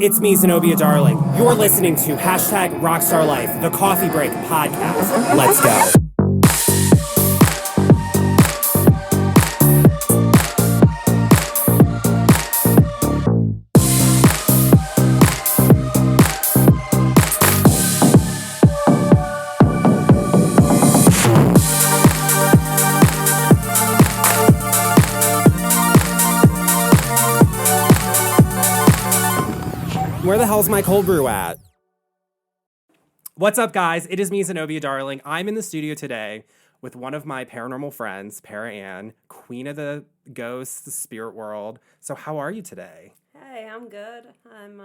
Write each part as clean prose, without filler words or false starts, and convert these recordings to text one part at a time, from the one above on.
It's me, Zenobia Darling. You're listening to hashtag Rockstar Life, the Coffee Break podcast. Let's go. Where the hell's my cold brew at? What's up, guys? It is me, Zenobia Darling. I'm in the studio today with one of my paranormal friends, Para Ann, queen of the ghosts, the spirit world. So how are you today? Hey, I'm good. I'm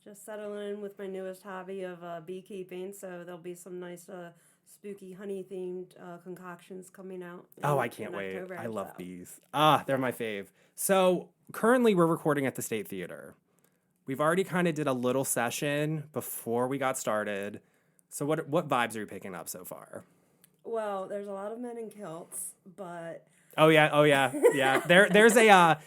just settling in with my newest hobby of beekeeping, so there'll be some nice spooky honey-themed concoctions coming out. I can't wait. October, I love bees. They're my fave. So currently we're recording at the State Theater. We've already kind of did a little session before we got started. So what vibes are you picking up so far? Well, there's a lot of men in kilts, but... Oh yeah. There's a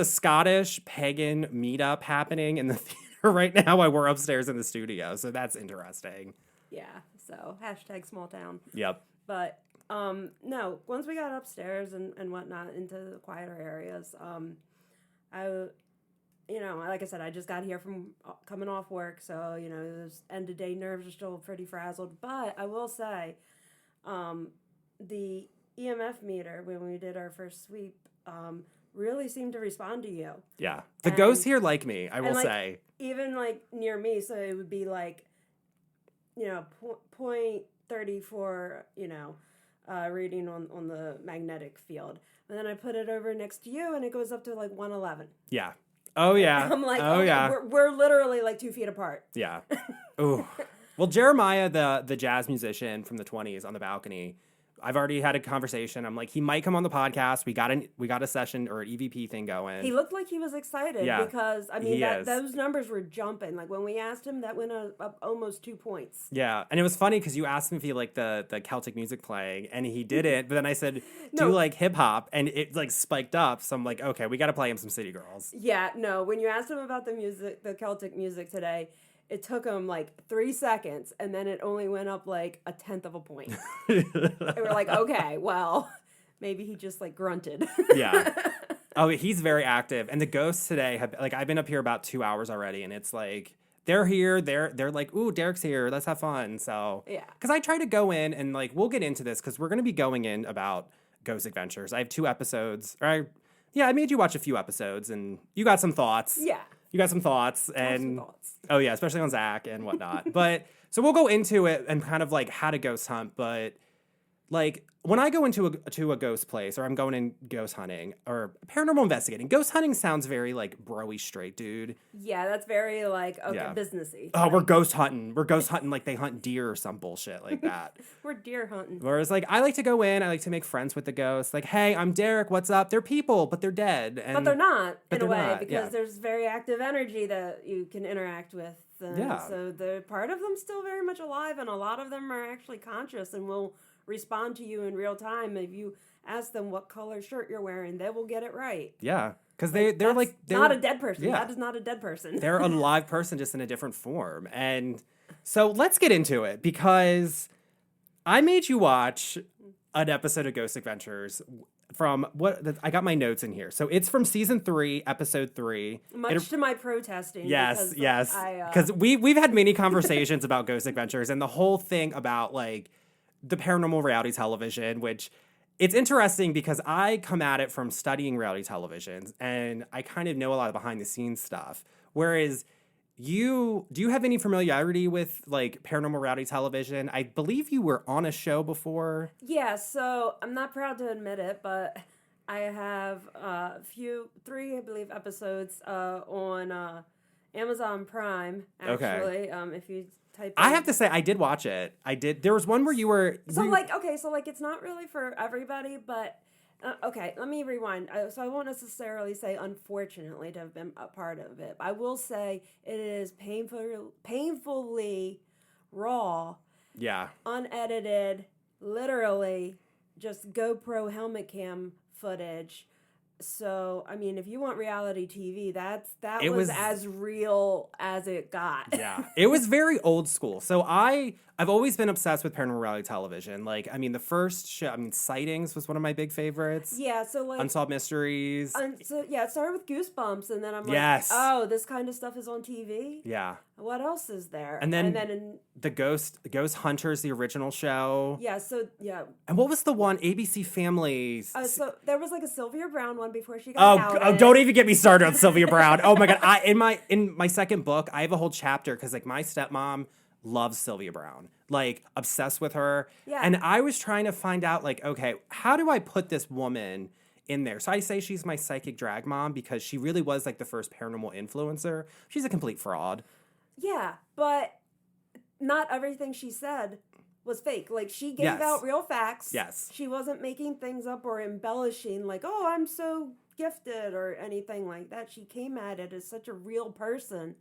Scottish pagan meetup happening in the theater right now while we're upstairs in the studio. So that's interesting. Yeah, so hashtag small town. Yep. But, no, once we got upstairs and whatnot into the quieter areas, like I said, I just got here from coming off work, so, those end-of-day nerves are still pretty frazzled. But I will say, the EMF meter, when we did our first sweep, really seemed to respond to you. Yeah. The ghosts here like me, I will say. Even, near me, so it would be, 0.34, reading on the magnetic field. And then I put it over next to you, and it goes up to, 111. Yeah. Oh, yeah. I'm like, yeah. We're literally 2 feet apart. Yeah. Ooh. Well, Jeremiah, the jazz musician from the 20s on the balcony, I've already had a conversation. I'm like, he might come on the podcast. We got a session or an EVP thing going. He looked like he was excited because, those numbers were jumping. When we asked him, that went up almost 2 points. Yeah, and it was funny because you asked him if he liked the Celtic music playing, and he didn't. But then I said, do you like hip-hop? And it, spiked up. So I'm like, okay, we got to play him some City Girls. Yeah, no, when you asked him about the Celtic music today, it took him 3 seconds, and then it only went up 1/10 of a point. And we're like, okay, well, maybe he just grunted. Yeah. Oh, he's very active. And the ghosts today have I've been up here about 2 hours already, and it's they're here. They're like, ooh, Derek's here. Let's have fun. So yeah, because I try to go in and we'll get into this because we're gonna be going in about Ghost Adventures. I have 2 episodes. I made you watch a few episodes, and you got some thoughts. Yeah. You got some thoughts, oh yeah, especially on Zach and whatnot. But so we'll go into it and kind of how to ghost hunt. But when I go into a ghost place, or I'm going in ghost hunting or paranormal investigating, ghost hunting sounds very broy straight dude. Yeah, that's very businessy. Oh, we're ghost hunting. We're ghost hunting like they hunt deer or some bullshit like that. We're deer hunting. Whereas I like to go in, I like to make friends with the ghosts. Hey, I'm Derek. What's up? They're people, but they're dead. But they're not in a way because there's very active energy that you can interact with. So the part of them still very much alive, and a lot of them are actually conscious and will respond to you in real time. If you ask them what color shirt you're wearing, they will get it right. Yeah, because they're not a dead person. Yeah. That is not a dead person. They're a live person, just in a different form. And so let's get into it, because I made you watch an episode of Ghost Adventures from I got my notes in here. So it's from season 3, episode 3. Much to my protesting. Yes. Because we've had many conversations about Ghost Adventures and the whole thing about the paranormal reality television, which it's interesting because I come at it from studying reality televisions and I kind of know a lot of behind the scenes stuff. Whereas do you have any familiarity with paranormal reality television? I believe you were on a show before. Yeah, so I'm not proud to admit it, but I have 3, I believe, episodes on Amazon Prime, actually. Okay. If you type in. I have to say, I did watch it. I did. There was one where you were... So it's not really for everybody, but... okay, let me rewind. So I won't necessarily say, unfortunately, to have been a part of it. I will say it is painfully raw. Yeah. Unedited, literally just GoPro helmet cam footage So, I mean, if you want reality TV, that was as real as it got. Yeah. It was very old school. So I've always been obsessed with paranormal reality television. Like, I mean, the first show, Sightings was one of my big favorites. Yeah, so like... Unsolved Mysteries. It started with Goosebumps, and then I'm like, yes. Oh, this kind of stuff is on TV? Yeah. What else is there? And then the Ghost Hunters, the original show. Yeah, so, yeah. And what was the one? ABC Family. So there was like a Sylvia Browne one before she got outed. Oh, don't even get me started on Sylvia Browne. Oh my God. In my second book, I have a whole chapter because like my stepmom loves Sylvia Browne, like obsessed with her. Yeah. And I was trying to find out like, okay, how do I put this woman in there? So I say she's my psychic drag mom because she really was like the first paranormal influencer. She's a complete fraud. Yeah, but not everything she said was fake. Like, she gave out real facts. Yes. She wasn't making things up or embellishing, like, oh, I'm so gifted or anything like that. She came at it as such a real person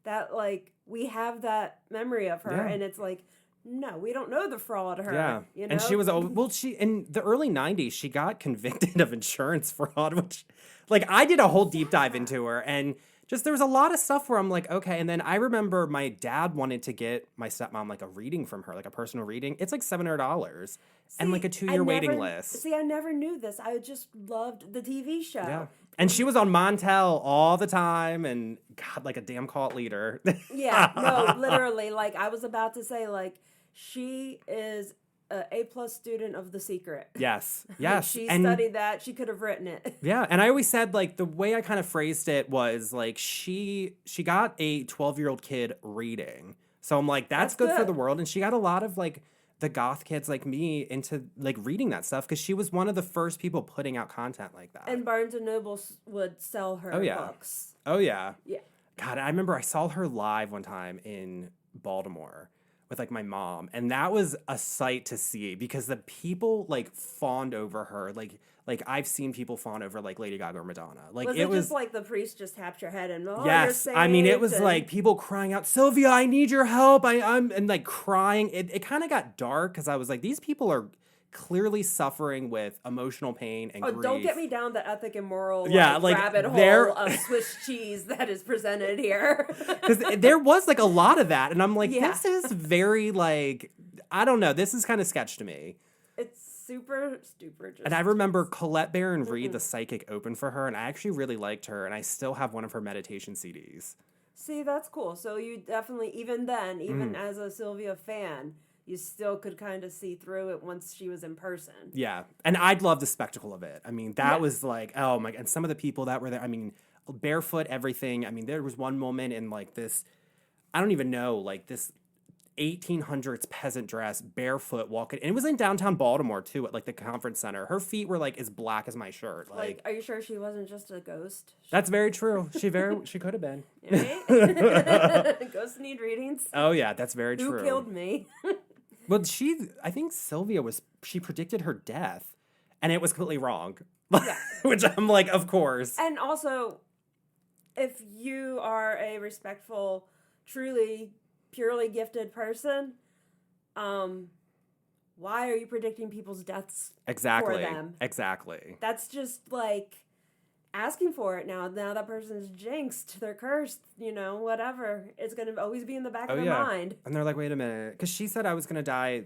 that, like, we have that memory of her. Yeah. And it's like, no, we don't know the fraud her. Yeah. You know? And she was, she, in the early 90s, she got convicted of insurance fraud, which, like, I did a whole deep dive into her. And just there was a lot of stuff where I'm like, okay. And then I remember my dad wanted to get my stepmom like a reading from her, like a personal reading. It's like $700 and like a 2-year waiting list. See, I never knew this. I just loved the TV show. Yeah. And she was on Montel all the time and God, like a damn cult leader. Yeah, no, literally. Like I was about to say, like, she is a A+ student of The Secret. Yes. She studied that. She could have written it. Yeah, and I always said, like, the way I kind of phrased it was, like, she got a 12-year-old kid reading. So I'm like, that's good for the world. And she got a lot of, like, the goth kids like me into, like, reading that stuff because she was one of the first people putting out content like that. And Barnes & Noble would sell her books. Oh, yeah. Yeah. God, I remember I saw her live one time in Baltimore with like my mom, and that was a sight to see because the people like fawned over her, like I've seen people fawn over like Lady Gaga or Madonna. Like it was just like the priest just tapped your head and yes, I mean it was like people crying out, Sylvia, I need your help. I'm and like crying. It kind of got dark because I was like, these people are clearly suffering with emotional pain and grief. Don't get me down the ethic and moral like rabbit hole of Swiss cheese that is presented here. Because there was like a lot of that, and I'm like, this is very like, I don't know, this is kind of sketch to me. It's super stupid. And I remember Colette Baron Reed, the psychic, opened for her, and I actually really liked her, and I still have one of her meditation CDs. See, that's cool. So you definitely, even then, even as a Sylvia fan, you still could kind of see through it once she was in person. Yeah. And I'd love the spectacle of it. I mean, that was like, oh my, and some of the people that were there, I mean, barefoot, everything. I mean, there was one woman in like this, I don't even know, like this 1800s peasant dress, barefoot, walking. And it was in downtown Baltimore too, at like the conference center. Her feet were like as black as my shirt. Like are you sure she wasn't just a ghost? That's very true. She could have been. Right? Ghosts need readings. Oh yeah, that's very true. Who killed me? Well, I think Sylvia she predicted her death, and it was completely wrong. Yeah. Which I'm like, of course. And also, if you are a respectful, truly, purely gifted person, why are you predicting people's deaths for them? Exactly. That's just like asking for it now. Now that person's jinxed, they're cursed, whatever. It's going to always be in the back of their mind. And they're like, wait a minute. Because she said I was going to die,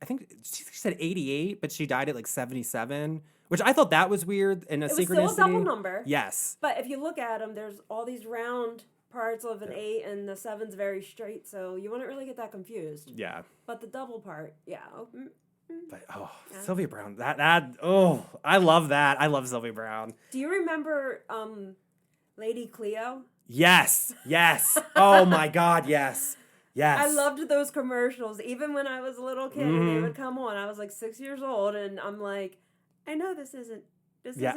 I think she said 88, but she died at like 77, which I thought that was weird in a synchronicity. It was still a double number. Yes. But if you look at them, there's all these round parts of an 8 and the 7's very straight, so you wouldn't really get that confused. Yeah. But the double part, But Sylvia Browne, I love that. I love Sylvia Browne. Do you remember Lady Cleo? Yes. Oh my God, yes. I loved those commercials. Even when I was a little kid and they would come on, I was like 6 years old, and I'm like, I know this isn't.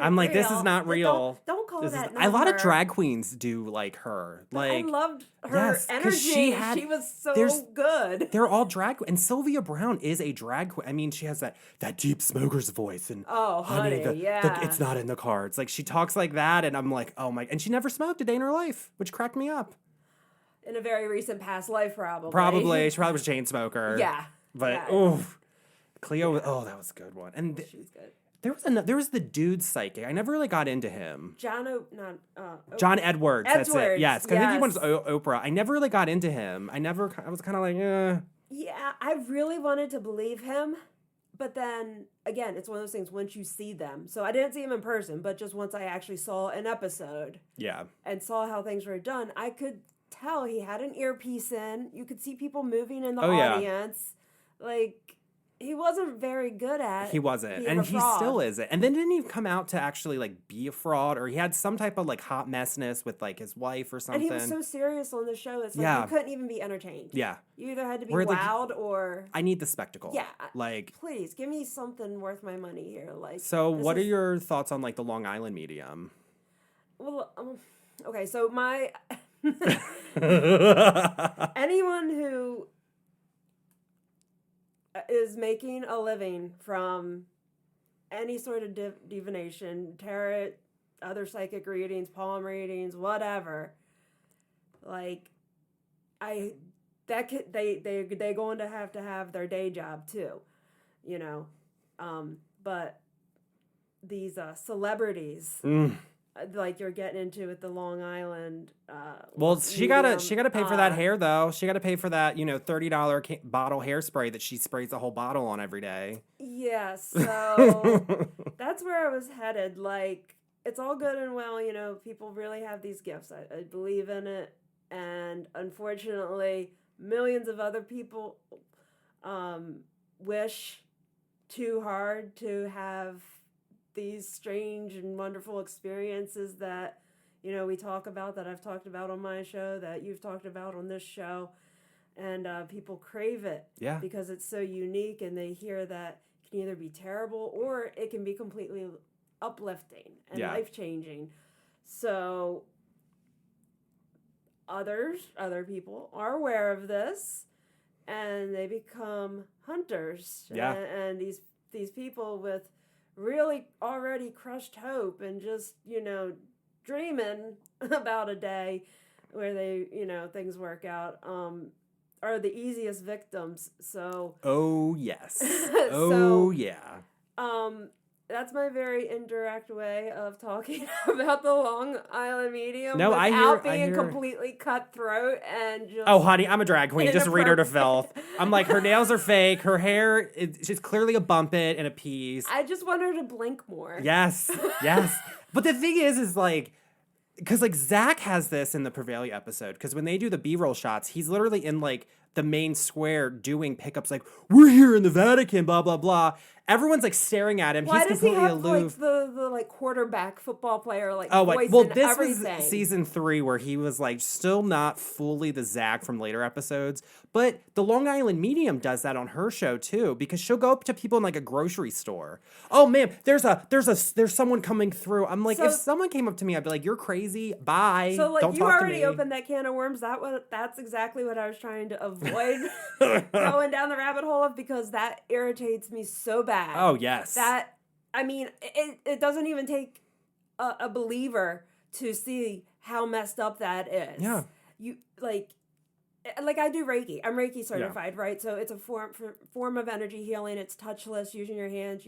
I'm like, this is not real. Don't call that number. A lot of drag queens do like her. Like I loved her energy. She was so good. They're all drag, and Sylvia Browne is a drag queen. I mean, she has that deep smoker's voice, and honey, it's not in the cards. Like she talks like that, and I'm like, oh my! And she never smoked a day in her life, which cracked me up. In a very recent past life, probably. She probably was a chain smoker. Yeah, but Cleo, that was a good one, and she's good. There was the dude psychic. I never really got into him. John Edwards. That's it. Yes, because I think he went to Oprah. I never really got into him. I was kind of like, eh. Yeah, I really wanted to believe him. But then, again, it's one of those things once you see them. So I didn't see him in person, but just once I actually saw an episode. Yeah. And saw how things were done, I could tell he had an earpiece in. You could see people moving in the audience. Yeah. Like, he wasn't very good at He wasn't. And he still isn't. And then didn't he come out to actually, like, be a fraud? Or he had some type of, like, hot messness with, like, his wife or something. And he was so serious on the show. It's like you couldn't even be entertained. Yeah. You either had to be wowed or... I need the spectacle. Yeah. Like... Please, give me something worth my money here. Like. So what are your thoughts on, like, the Long Island medium? Well, okay, so my... Anyone who... is making a living from any sort of divination, tarot, other psychic readings, palm readings, whatever. Like, they going to have their day job too, you know. But these celebrities, like you're getting into with the Long Island. Well, she gotta pay for that hair though. She gotta pay for that, $30 bottle hairspray that she sprays the whole bottle on every day. Yeah, so that's where I was headed. Like, it's all good and well, people really have these gifts. I believe in it, and unfortunately, millions of other people wish too hard to have these strange and wonderful experiences that, we talk about, that I've talked about on my show, that you've talked about on this show, and people crave it. Yeah. Because it's so unique, and they hear that it can either be terrible or it can be completely uplifting and life-changing. So other people are aware of this, and they become hunters. Yeah. And these people with really already crushed hope and just, dreaming about a day where they, things work out, are the easiest victims. So. Oh, yes. Yeah. That's my very indirect way of talking about the Long Island medium without being completely cutthroat and just... Oh, honey, I'm a drag queen. Just read her to filth. I'm like, her nails are fake. Her hair, she's clearly a bumpet and a piece. I just want her to blink more. Yes. But the thing is like... Because, like, Zach has this in the Prevalia episode. Because when they do the B-roll shots, he's literally in, like, the main square doing pickups like, we're here in the Vatican, blah, blah, blah. Everyone's, like, staring at him. Why he's completely aloof. Like, the like, quarterback football player, like, voice and this everything? Was season 3 where he was, like, still not fully the Zach from later episodes. But the Long Island medium does that on her show, too. Because she'll go up to people in, like, a grocery store. Oh, man, there's someone coming through. I'm like, if someone came up to me, I'd be like, you're crazy. Bye. So, like, don't you talk already to me. opened that can of worms. That's exactly what I was trying to avoid going down the rabbit hole of, because that irritates me so bad. Oh, yes. It doesn't even take a believer to see how messed up that is. Yeah. You, like I do Reiki. I'm Reiki certified, right? So it's a form of energy healing. It's touchless, using your hands,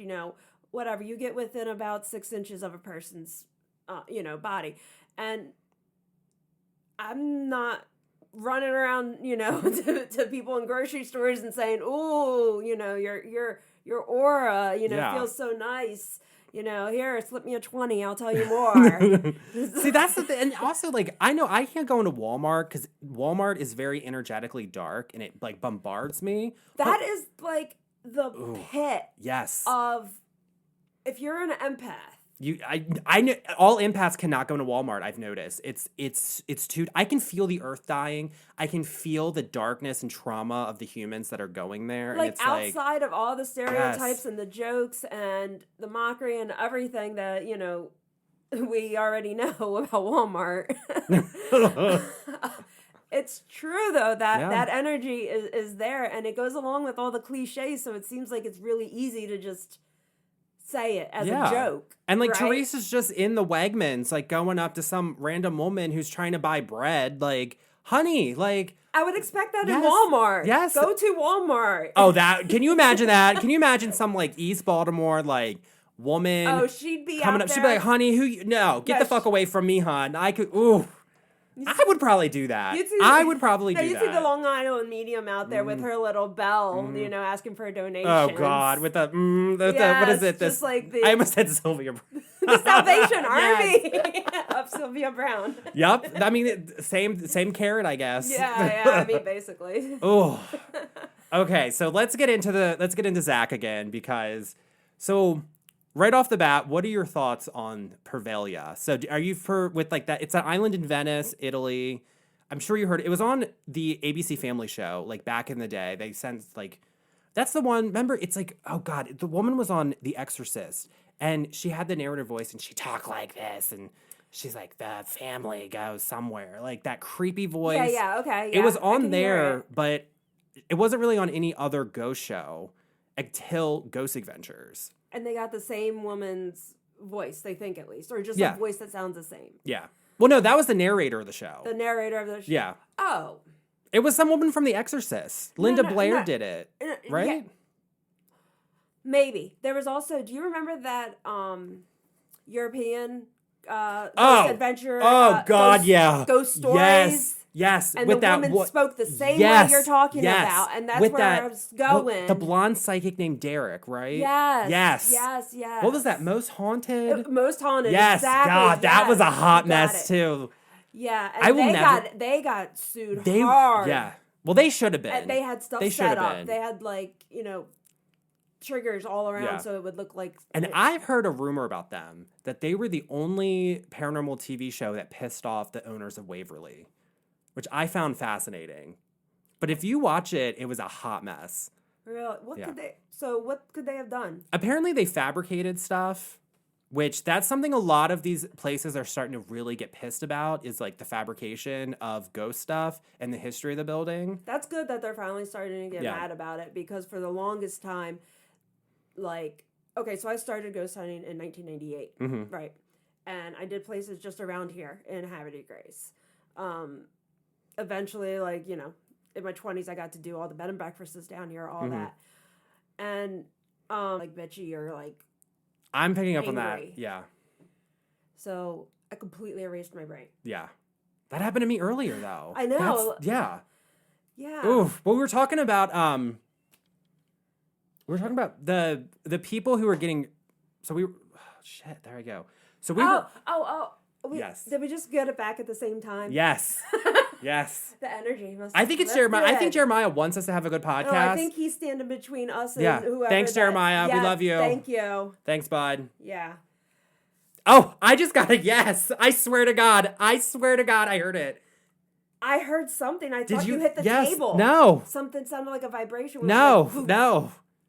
whatever. You get within about 6 inches of a person's, body. And I'm not running around, to people in grocery stores and saying, "Ooh, your aura, feels so nice. Here, slip me a 20, I'll tell you more." See, that's the thing. And also, like, I know I can't go into Walmart because Walmart is very energetically dark and it, like, bombards me. That is, like, the pit yes. of, if you're an empath. I know all empaths cannot go into Walmart. I've noticed it's too. I can feel the earth dying. I can feel the darkness and trauma of the humans that are going there. Like, and it's outside of all the stereotypes and the jokes and the mockery and everything that we already know about Walmart. It's true though that energy is there, and it goes along with all the cliches. So it seems like it's really easy to just say it as a joke. And, like, right? Teresa's just in the Wegmans, like, going up to some random woman who's trying to buy bread. Like, honey, like... I would expect that in Walmart. Yes. Go to Walmart. Oh, can you imagine that? Can you imagine some, like, East Baltimore, like, woman. Oh, she'd be coming out up. there. She'd be like, honey, get the fuck away from me, hon. I would probably do that. I would probably do that. You see the Long Island medium out there with her little bell, asking for a donation. Oh, God. With the what is it? This, like the, I almost said Sylvia Brown. The Salvation Army of Sylvia Brown. Yep. I mean, same carrot, I guess. Yeah, I mean, basically. Oh. Okay, so let's get into Zach again, because right off the bat, what are your thoughts on Pervalia? So are you with like that? It's an island in Venice, Italy. I'm sure you heard it was on the ABC Family show, like back in the day. They sent like, that's the one. Remember, it's like, oh God, the woman was on The Exorcist, and she had the narrator voice, and she talked like this, and she's like, the family goes somewhere, like that creepy voice. Yeah, okay. It was on there, but it wasn't really on any other ghost show until Ghost Adventures. And they got the same woman's voice, they think, at least. Or just a voice that sounds the same. Yeah. Well, no, that was the narrator of the show. The narrator of the show? Yeah. Oh. It was some woman from The Exorcist. Linda Blair did it, right? Yeah. Maybe. There was also, do you remember that European ghost adventure? Oh, God, yeah. Ghost stories? Yes, and with the woman spoke the same way you're talking about, and that's where I was going. The blonde psychic named Derek, right? Yes. What was that? Most Haunted? Most Haunted, yes, exactly. God, that was a hot mess, too. Yeah, and they got sued hard. Yeah. Well, they should have been. And they had stuff set up. They had, like, triggers all around so it would look like... And I've heard a rumor about them, that they were the only paranormal TV show that pissed off the owners of Waverly, which I found fascinating. But if you watch it, it was a hot mess. Really? What could they have done? Apparently they fabricated stuff, which that's something a lot of these places are starting to really get pissed about, is like the fabrication of ghost stuff and the history of the building. That's good that they're finally starting to get mad about it, because for the longest time, like, okay, so I started ghost hunting in 1998, right? And I did places just around here in Havre de Grace. Eventually, like, in my 20s, I got to do all the bed and breakfasts down here, all that. And, like, bitchy or, like, I'm picking up on that. Yeah. So I completely erased my brain. Yeah. That happened to me earlier, though. I know. Yeah. Yeah. Oof. Well, we were talking about, the people who were getting, shit, there I go. So we were. Yes. Did we just get it back at the same time? Yes. Yes. The energy must. I think it's Jeremiah. I think Jeremiah wants us to have a good podcast. Oh, I think he's standing between us and whoever. Thanks, Jeremiah. Yes, we love you. Thank you. Thanks, bud. Yeah. Oh, I just got a yes. I swear to God, I heard it. I heard something. I thought you hit the table. No. Something sounded like a vibration. No.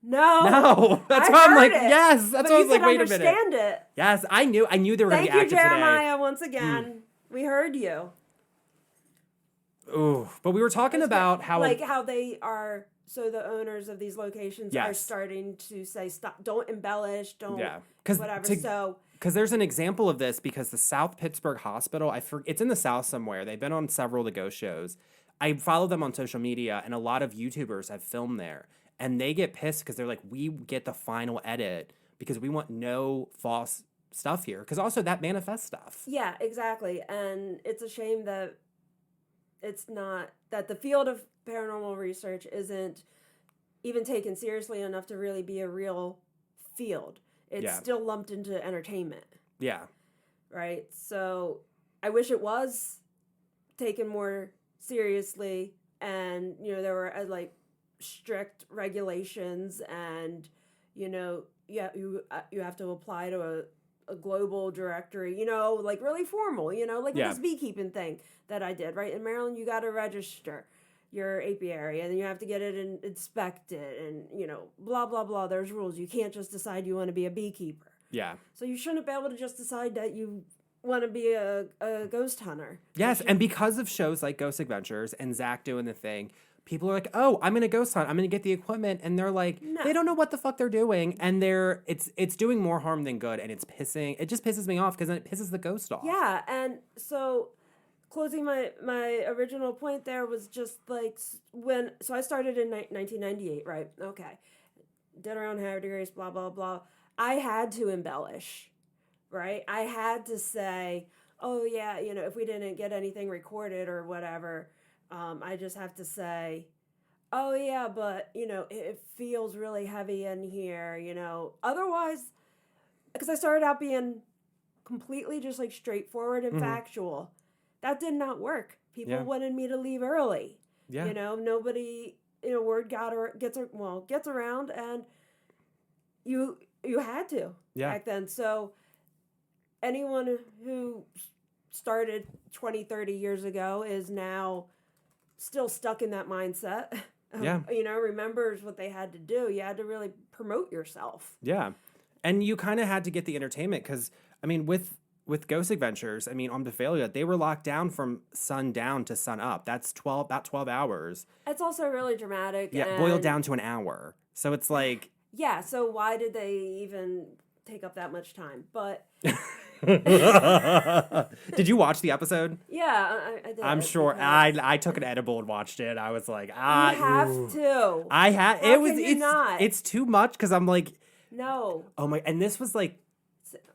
That's why I'm like, yes. That's why I was like, wait a minute. Understand it. Yes, I knew they were going to be active today. Thank you, Jeremiah, once again. We heard you. Ooh, but we were talking about how they are. So the owners of these locations are starting to say, stop, don't embellish, don't whatever. Because there's an example of this, because the South Pittsburgh Hospital, it's in the South somewhere. They've been on several of the ghost shows. I follow them on social media, and a lot of YouTubers have filmed there. And they get pissed because they're like, we get the final edit because we want no false stuff here. Because also that manifests stuff. Yeah, exactly. And it's a shame that it's not, that the field of paranormal research isn't even taken seriously enough to really be a real field. It's still lumped into entertainment. Yeah. Right? So I wish it was taken more seriously, and, there were like strict regulations, and, you have to apply to a global directory, like really formal, like with this beekeeping thing that I did, right? In Maryland, you got to register your apiary, and then you have to get it inspected, and, blah, blah, blah. There's rules. You can't just decide you want to be a beekeeper. Yeah. So you shouldn't be able to just decide that you want to be a ghost hunter. Yes, and because of shows like Ghost Adventures and Zach doing the thing, people are like, oh, I'm going to ghost hunt. I'm going to get the equipment. And they're like, they don't know what the fuck they're doing. And it's doing more harm than good. And it just pisses me off, because then it pisses the ghost off. Yeah. And so closing my original point there was just like, so I started in 1998, right? Okay. Did around Havre de Grace, blah, blah, blah. I had to embellish, right? I had to say, oh yeah, if we didn't get anything recorded or whatever, I just have to say, oh yeah, but it feels really heavy in here, Otherwise, because I started out being completely just like straightforward and factual. That did not work. People wanted me to leave early. Yeah. Nobody, word gets around, and you had to back then. So anyone who started 20, 30 years ago is now still stuck in that mindset. Remembers what they had to do. You had to really promote yourself. Yeah. And you kind of had to get the entertainment because, with Ghost Adventures, on Bavalia, they were locked down from sundown to sun up. That's 12 hours. It's also really dramatic. Yeah, boiled down to an hour. So it's like... Yeah, so why did they even take up that much time? But... Did you watch the episode? Yeah, I did. I'm sure. I took an edible and watched it. I was like, you have to. I had. How can you not? It's too much because I'm like, no. Oh my! And this was like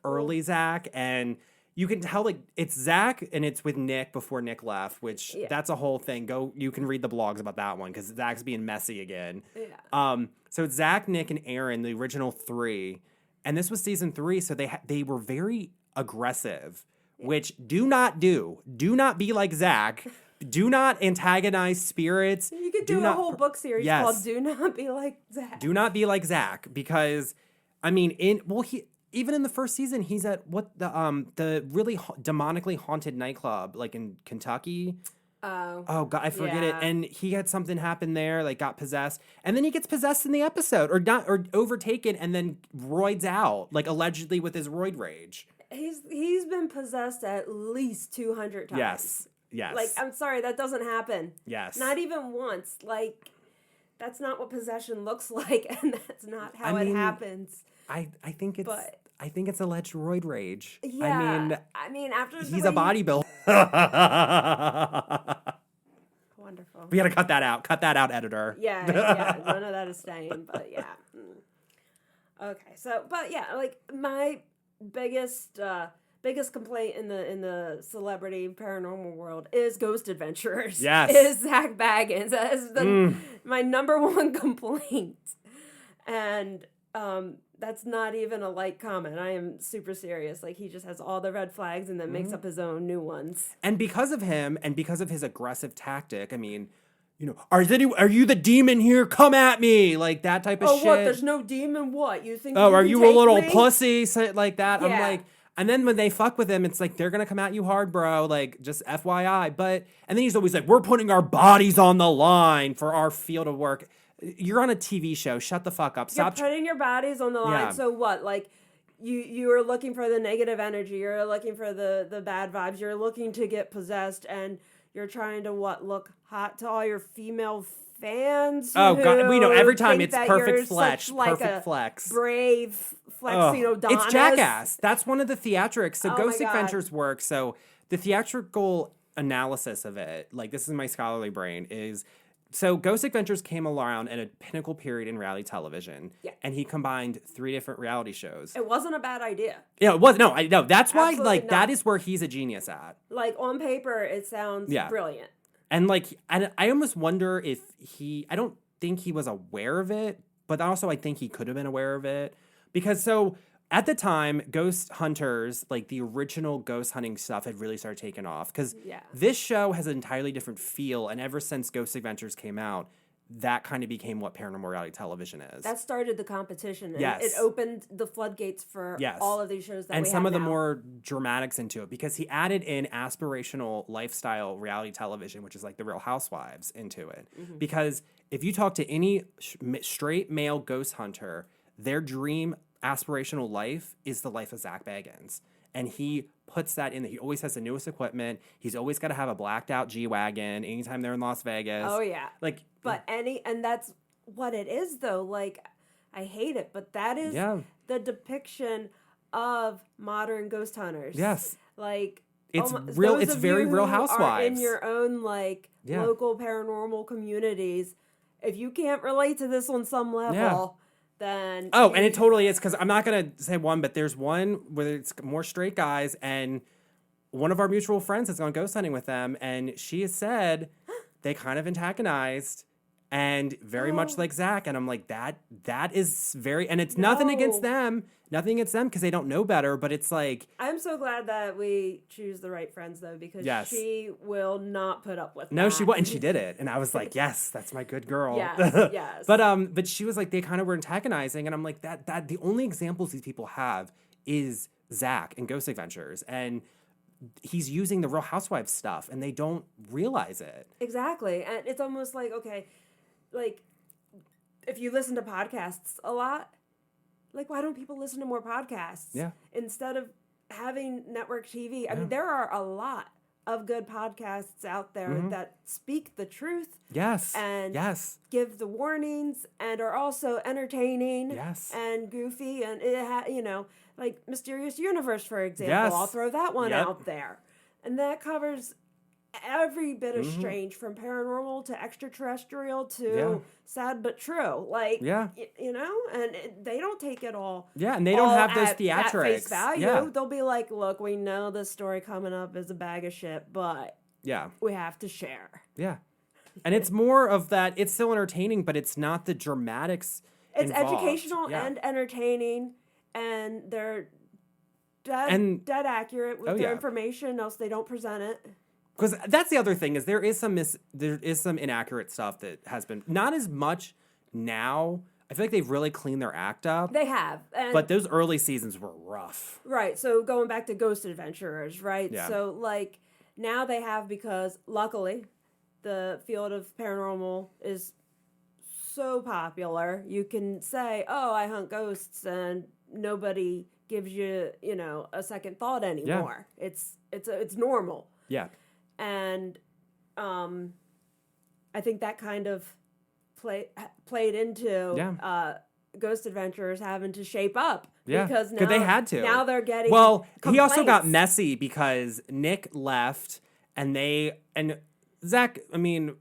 early Zach, and you can tell like it's Zach, and it's with Nick before Nick left, which that's a whole thing. You can read the blogs about that one because Zach's being messy again. Yeah. So it's Zach, Nick, and Aaron, the original 3, and this was season 3, so they were very aggressive, which do not be like Zach. Do not antagonize spirits. You could do a whole book series called "Do Not Be Like Zach." Do not be like Zach, because even in the first season, he's at the really demonically haunted nightclub like in Kentucky. Oh God, I forget it. And he had something happen there, like got possessed, and then he gets possessed in the episode, or overtaken, and then roids out, like allegedly with his roid rage. He's been possessed at least 200 times. Yes. Like, I'm sorry, that doesn't happen. Yes. Not even once. Like, that's not what possession looks like, and that's not how it happens. I think it's alleged roid rage. Yeah. After he's a bodybuilder. Wonderful. We gotta cut that out. Cut that out, editor. Yeah. None of that is staying, but yeah. Okay. So, but yeah, like my biggest complaint in the celebrity paranormal world is Ghost Adventurers. Yes. Is Zach Baggins. That is my number one complaint. And that's not even a light comment. I am super serious. Like, he just has all the red flags and then makes up his own new ones. And because of him and because of his aggressive tactic, are you the demon here? Come at me, like that type of shit. Oh, what? There's no demon. What you think? Are you a little pussy? Like that. Yeah. I'm like, and then when they fuck with him, it's like they're gonna come at you hard, bro. Like just FYI. And then he's always like, we're putting our bodies on the line for our field of work. You're on a TV show. Shut the fuck up. Stop. You're putting your bodies on the line. Yeah. So what? Like, you are looking for the negative energy. You're looking for the bad vibes. You're looking to get possessed, and you're trying to look hot to all your female fans. Oh God, we know every time it's perfect flex. Perfect flex. Brave flex. It's Jackass. That's one of the theatrics. So Ghost my God. Adventures work. So the theatrical analysis of it, like this is my scholarly brain, is. So Ghost Adventures came around at a pinnacle period in reality television, and he combined 3 different reality shows. It wasn't a bad idea. Yeah, it was. No, I know. That's why, Absolutely not. that is where he's a genius at. Like, on paper, it sounds brilliant. And, I almost wonder if I don't think he was aware of it, but also I think he could have been aware of it. Because, at the time, ghost hunters, like the original ghost hunting stuff, had really started taking off. Because this show has an entirely different feel, and ever since Ghost Adventures came out, that kind of became what paranormal reality television is. That started the competition. And yes. It opened the floodgates for all of these shows that we have now. And some of the more dramatics into it, because he added in aspirational lifestyle reality television, which is like the Real Housewives, into it. Mm-hmm. Because if you talk to any straight male ghost hunter, their dream aspirational life is the life of Zach Baggins. And he puts that in. He always has the newest equipment. He's always got to have a blacked out G-Wagon anytime they're in Las Vegas. Oh, yeah. And that's what it is, though. Like, I hate it, but that is the depiction of modern ghost hunters. Yes. Like, it's real. It's very Real Housewives. In your own, local paranormal communities, if you can't relate to this on some level, then... Oh, and it totally is, because I'm not going to say one, but there's one where it's more straight guys, and one of our mutual friends has gone ghost hunting with them, and she has said they kind of antagonized, and very much like Zach, and I'm like, that is very... And it's nothing against them, because they don't know better, but it's like... I'm so glad that we choose the right friends, though, because she will not put up with that. No, she won't, and she did it. And I was like, yes, that's my good girl. Yes. But she was like, they kind of were antagonizing, and I'm like, that the only examples these people have is Zach and Ghost Adventures, and he's using the Real Housewives stuff, and they don't realize it. Exactly. And it's almost like, okay, like, if you listen to podcasts a lot, like, why don't people listen to more podcasts? Yeah. Instead of having network TV. I mean, there are a lot of good podcasts out there that speak the truth. Yes. And give the warnings and are also entertaining. Yes. And goofy. And, like Mysterious Universe, for example. I'll throw that one out there. And that covers every bit of strange, from paranormal to extraterrestrial to sad but true. Like, and they don't take it all. Yeah, and they don't have those theatrics. At face value. They'll be like, look, we know this story coming up is a bag of shit, but we have to share. Yeah. And it's more of that, it's still entertaining, but it's not the dramatics It's involved. Educational and entertaining, and they're dead accurate with their information, else they don't present it. Because that's the other thing, is there is some inaccurate stuff that has been, not as much now. I feel like they've really cleaned their act up. They have. But those early seasons were rough. Right. So going back to Ghost Adventurers, right? Yeah. So, like, now they have, because luckily the field of paranormal is so popular. You can say, oh, I hunt ghosts, and nobody gives you, a second thought anymore. Yeah. It's normal. Yeah. And I think that kind of played into Ghost Adventurers having to shape up. Yeah, because now they had to. Now they're getting complaints. He also got messy because Nick left, and Zach, I mean,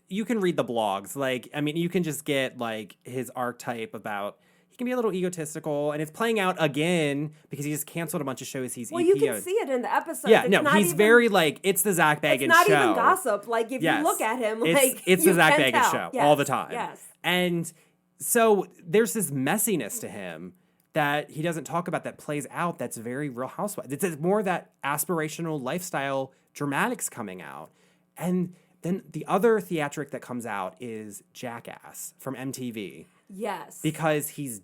you can read the blogs. Like, I mean, you can just get, like, his archetype about... He can be a little egotistical, and it's playing out again because he just canceled a bunch of shows he's you can see it in the episode. Yeah, he's very, like, it's the Zach Bagans show. It's not even gossip. Like, if you look at him, like, it's the Zach Bagans show all the time. Yes. And so there's this messiness to him that he doesn't talk about that plays out that's very Real Housewives. It's more that aspirational lifestyle dramatics coming out. And then the other theatric that comes out is Jackass from MTV. Yes. Because he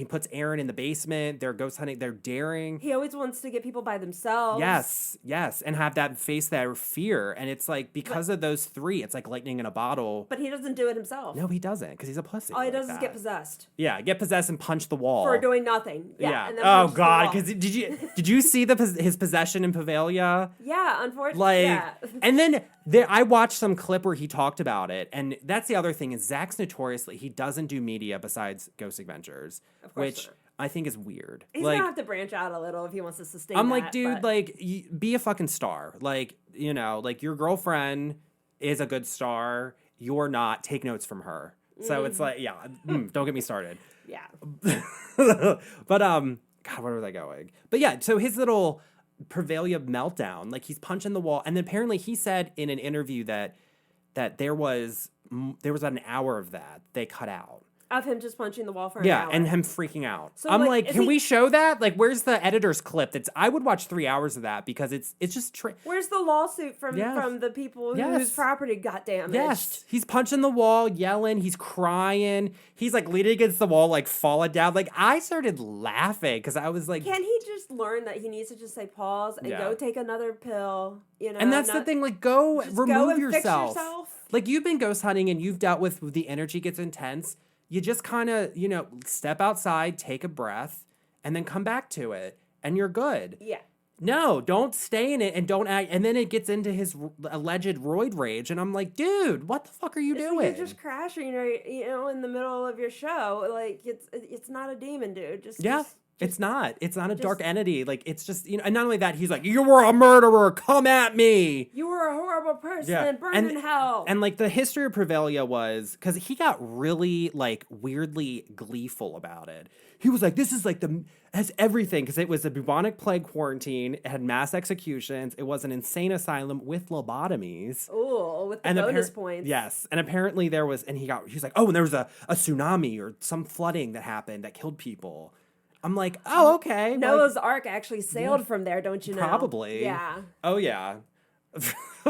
puts Aaron in the basement. They're ghost hunting. They're daring. He always wants to get people by themselves. Yes. And have that face that fear. And it's like, because of those three, it's like lightning in a bottle. But he doesn't do it himself. No, he doesn't, because he's a pussy. All he does is get possessed. Yeah, get possessed and punch the wall. For doing nothing. Yeah. And then oh, God. Because did you see his possession in Pavalia? Yeah, unfortunately. And then I watched some clip where he talked about it. And that's the other thing, is Zach's notoriously, he doesn't do media besides Ghost Adventures, which I think is weird. He's gonna have to branch out a little if he wants to sustain. I'm like, dude, be a fucking star. Like, like, your girlfriend is a good star. You're not. Take notes from her. So it's like, don't get me started. Yeah. But God, where was I going? But yeah, so his little Pavalia meltdown, like, he's punching the wall, and then apparently he said in an interview that there was about an hour of that they cut out. Of him just punching the wall for an hour. Yeah, and him freaking out. So, I'm like, can we show that? Like, where's the editor's clip? I would watch 3 hours of that, because it's just... Where's the lawsuit from the people whose property got damaged? Yes. He's punching the wall, yelling, he's crying. He's, like, leaning against the wall, like, falling down. Like, I started laughing, because I was like... Can he just learn that he needs to just say pause and go take another pill? And that's the thing, like, go remove yourself. Fix yourself. Like, you've been ghost hunting, and you've dealt with the energy gets intense. You just kind of, step outside, take a breath, and then come back to it, and you're good. Yeah. No, don't stay in it and don't act. And then it gets into his alleged roid rage, and I'm like, dude, what the fuck are you doing? You're just crashing, in the middle of your show. Like, it's not a demon, dude. Just It's not a dark entity. Like, it's just, and not only that, he's like, you were a murderer, come at me. You were a horrible person, burn in hell. And like the history of Prevalia was, because he got really like weirdly gleeful about it. He was like, this is like has everything, because it was a bubonic plague quarantine, it had mass executions, it was an insane asylum with lobotomies. Ooh, with the bonus points. Yes. And apparently there was, and he was like, oh, and there was a tsunami or some flooding that happened that killed people. I'm like, oh, okay. Noah's Ark actually sailed from there, don't you know? Probably. Yeah. Oh, yeah.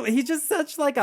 He's just such like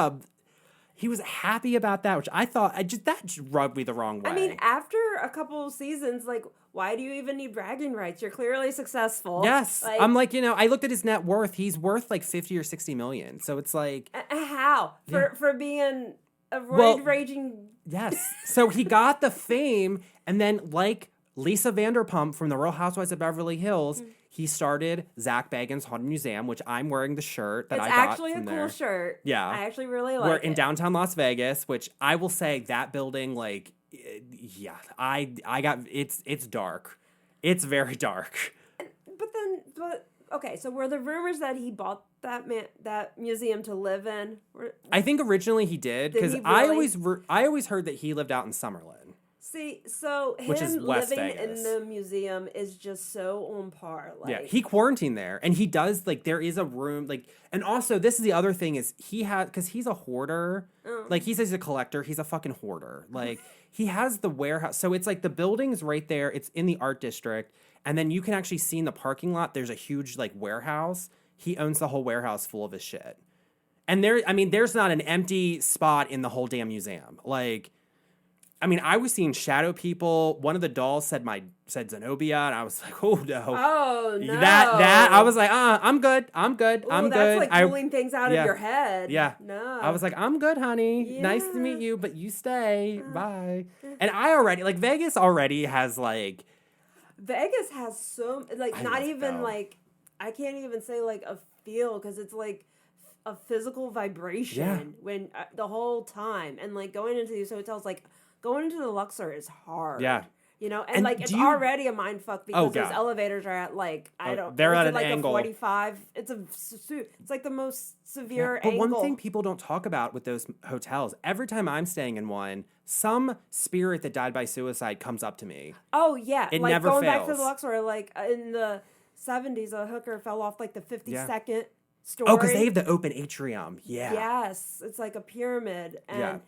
he was happy about that, which I thought, that just rubbed me the wrong way. I mean, after a couple seasons, like, why do you even need bragging rights? You're clearly successful. Yes. Like, I'm like, I looked at his net worth. He's worth like 50 or 60 million. So it's like. How? For being a roid-raging. Yes. So he got the fame, and then like Lisa Vanderpump from The Real Housewives of Beverly Hills, he started Zach Bagans' Haunted Museum, which I'm wearing the shirt that I got from there. It's actually a cool shirt. Yeah. I actually really like it. We're in downtown Las Vegas, which I will say that building, like, yeah, I got, it's dark. It's very dark. But okay, so were the rumors that he bought that museum to live in? I think originally he did, because I always heard that he lived out in Summerlin. See, so him living in the museum is just so on par. Like, yeah, he quarantined there, and he does, like, there is a room, like, and also this is the other thing is because he's a hoarder, like, he says he's a collector, he's a fucking hoarder. Like, he has the warehouse, so it's like the building's right there, it's in the art district, and then you can actually see in the parking lot, there's a huge, like, warehouse. He owns the whole warehouse full of his shit. And there's not an empty spot in the whole damn museum. Like, I mean, I was seeing shadow people. One of the dolls said Zenobia, and I was like, oh no. Oh no. That I was like, I'm good. I'm good. Ooh, I'm that's good. Like pulling things out of your head. Yeah. No. I was like, I'm good, honey. Yeah. Nice to meet you, but you stay. Bye. And I already, like, Vegas already has, like. Vegas has so, like, not even, like, I can't even say, like, a feel, because it's, like, a physical vibration when the whole time. And, like, going into these hotels, like, going into the Luxor is hard. Yeah. And like, it's already a mind fuck because those elevators are at, like, they're at an like angle. A 45. It's like the most severe angle. But one thing people don't talk about with those hotels, every time I'm staying in one, some spirit that died by suicide comes up to me. Oh, yeah. It like, never going fails. back to the Luxor, like, in the 70s, a hooker fell off, like, the 52nd story. Oh, because they have the open atrium. Yeah. Yes. It's like a pyramid. And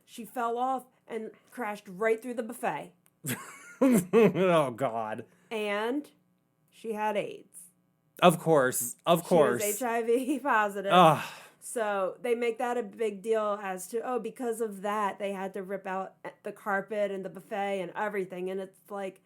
she fell off and crashed right through the buffet. Oh, God. And she had AIDS. Of course. She was HIV positive. Ugh. So they make that a big deal as to, because of that, they had to rip out the carpet and the buffet and everything. And it's like,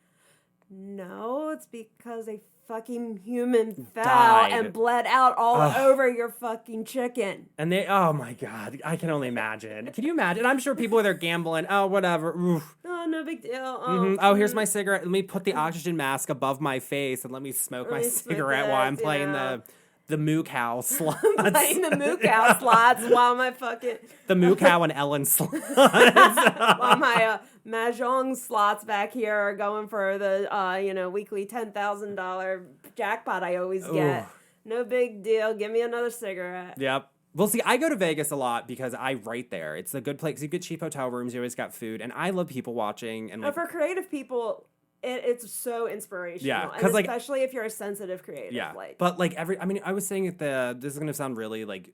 no, it's because a fucking human fell and bled out all over your fucking chicken. And they, oh my God, I can only imagine. Can you imagine? I'm sure people are gambling. Oh, whatever. Oof. Oh, no big deal. Oh, here's my cigarette. Let me put the oxygen mask above my face and let me smoke my cigarette while I'm playing the moo cow slots. Playing the moo cow slots while my fucking... The moo cow and Ellen slots. While my mahjong slots back here are going for the, weekly $10,000 jackpot I always get. Ooh. No big deal. Give me another cigarette. Yep. Well, see, I go to Vegas a lot because I write there. It's a good place. You get cheap hotel rooms. You always got food. And I love people watching. And for creative people... It's so inspirational. Yeah, because especially if you're a sensitive creative. Yeah, but like I was saying this is gonna sound really like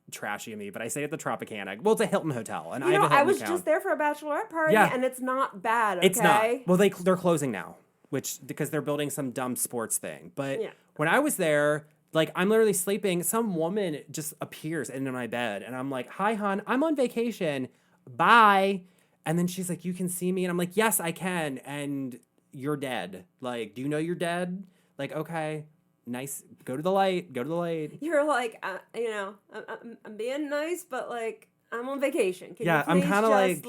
trashy of me, but I say at the Tropicana. Well, it's a Hilton hotel, and I was just there for a bachelorette party, and it's not bad. Okay? It's not. Well, they're closing now, because they're building some dumb sports thing. But when I was there, like, I'm literally sleeping, some woman just appears into my bed, and I'm like, "Hi, hon, I'm on vacation. Bye." And then she's like, you can see me? And I'm like, yes, I can. And you're dead. Like, do you know you're dead? Like, okay, nice. Go to the light. You're like, I'm being nice, but, like, I'm on vacation. Can you please I'm kind of like,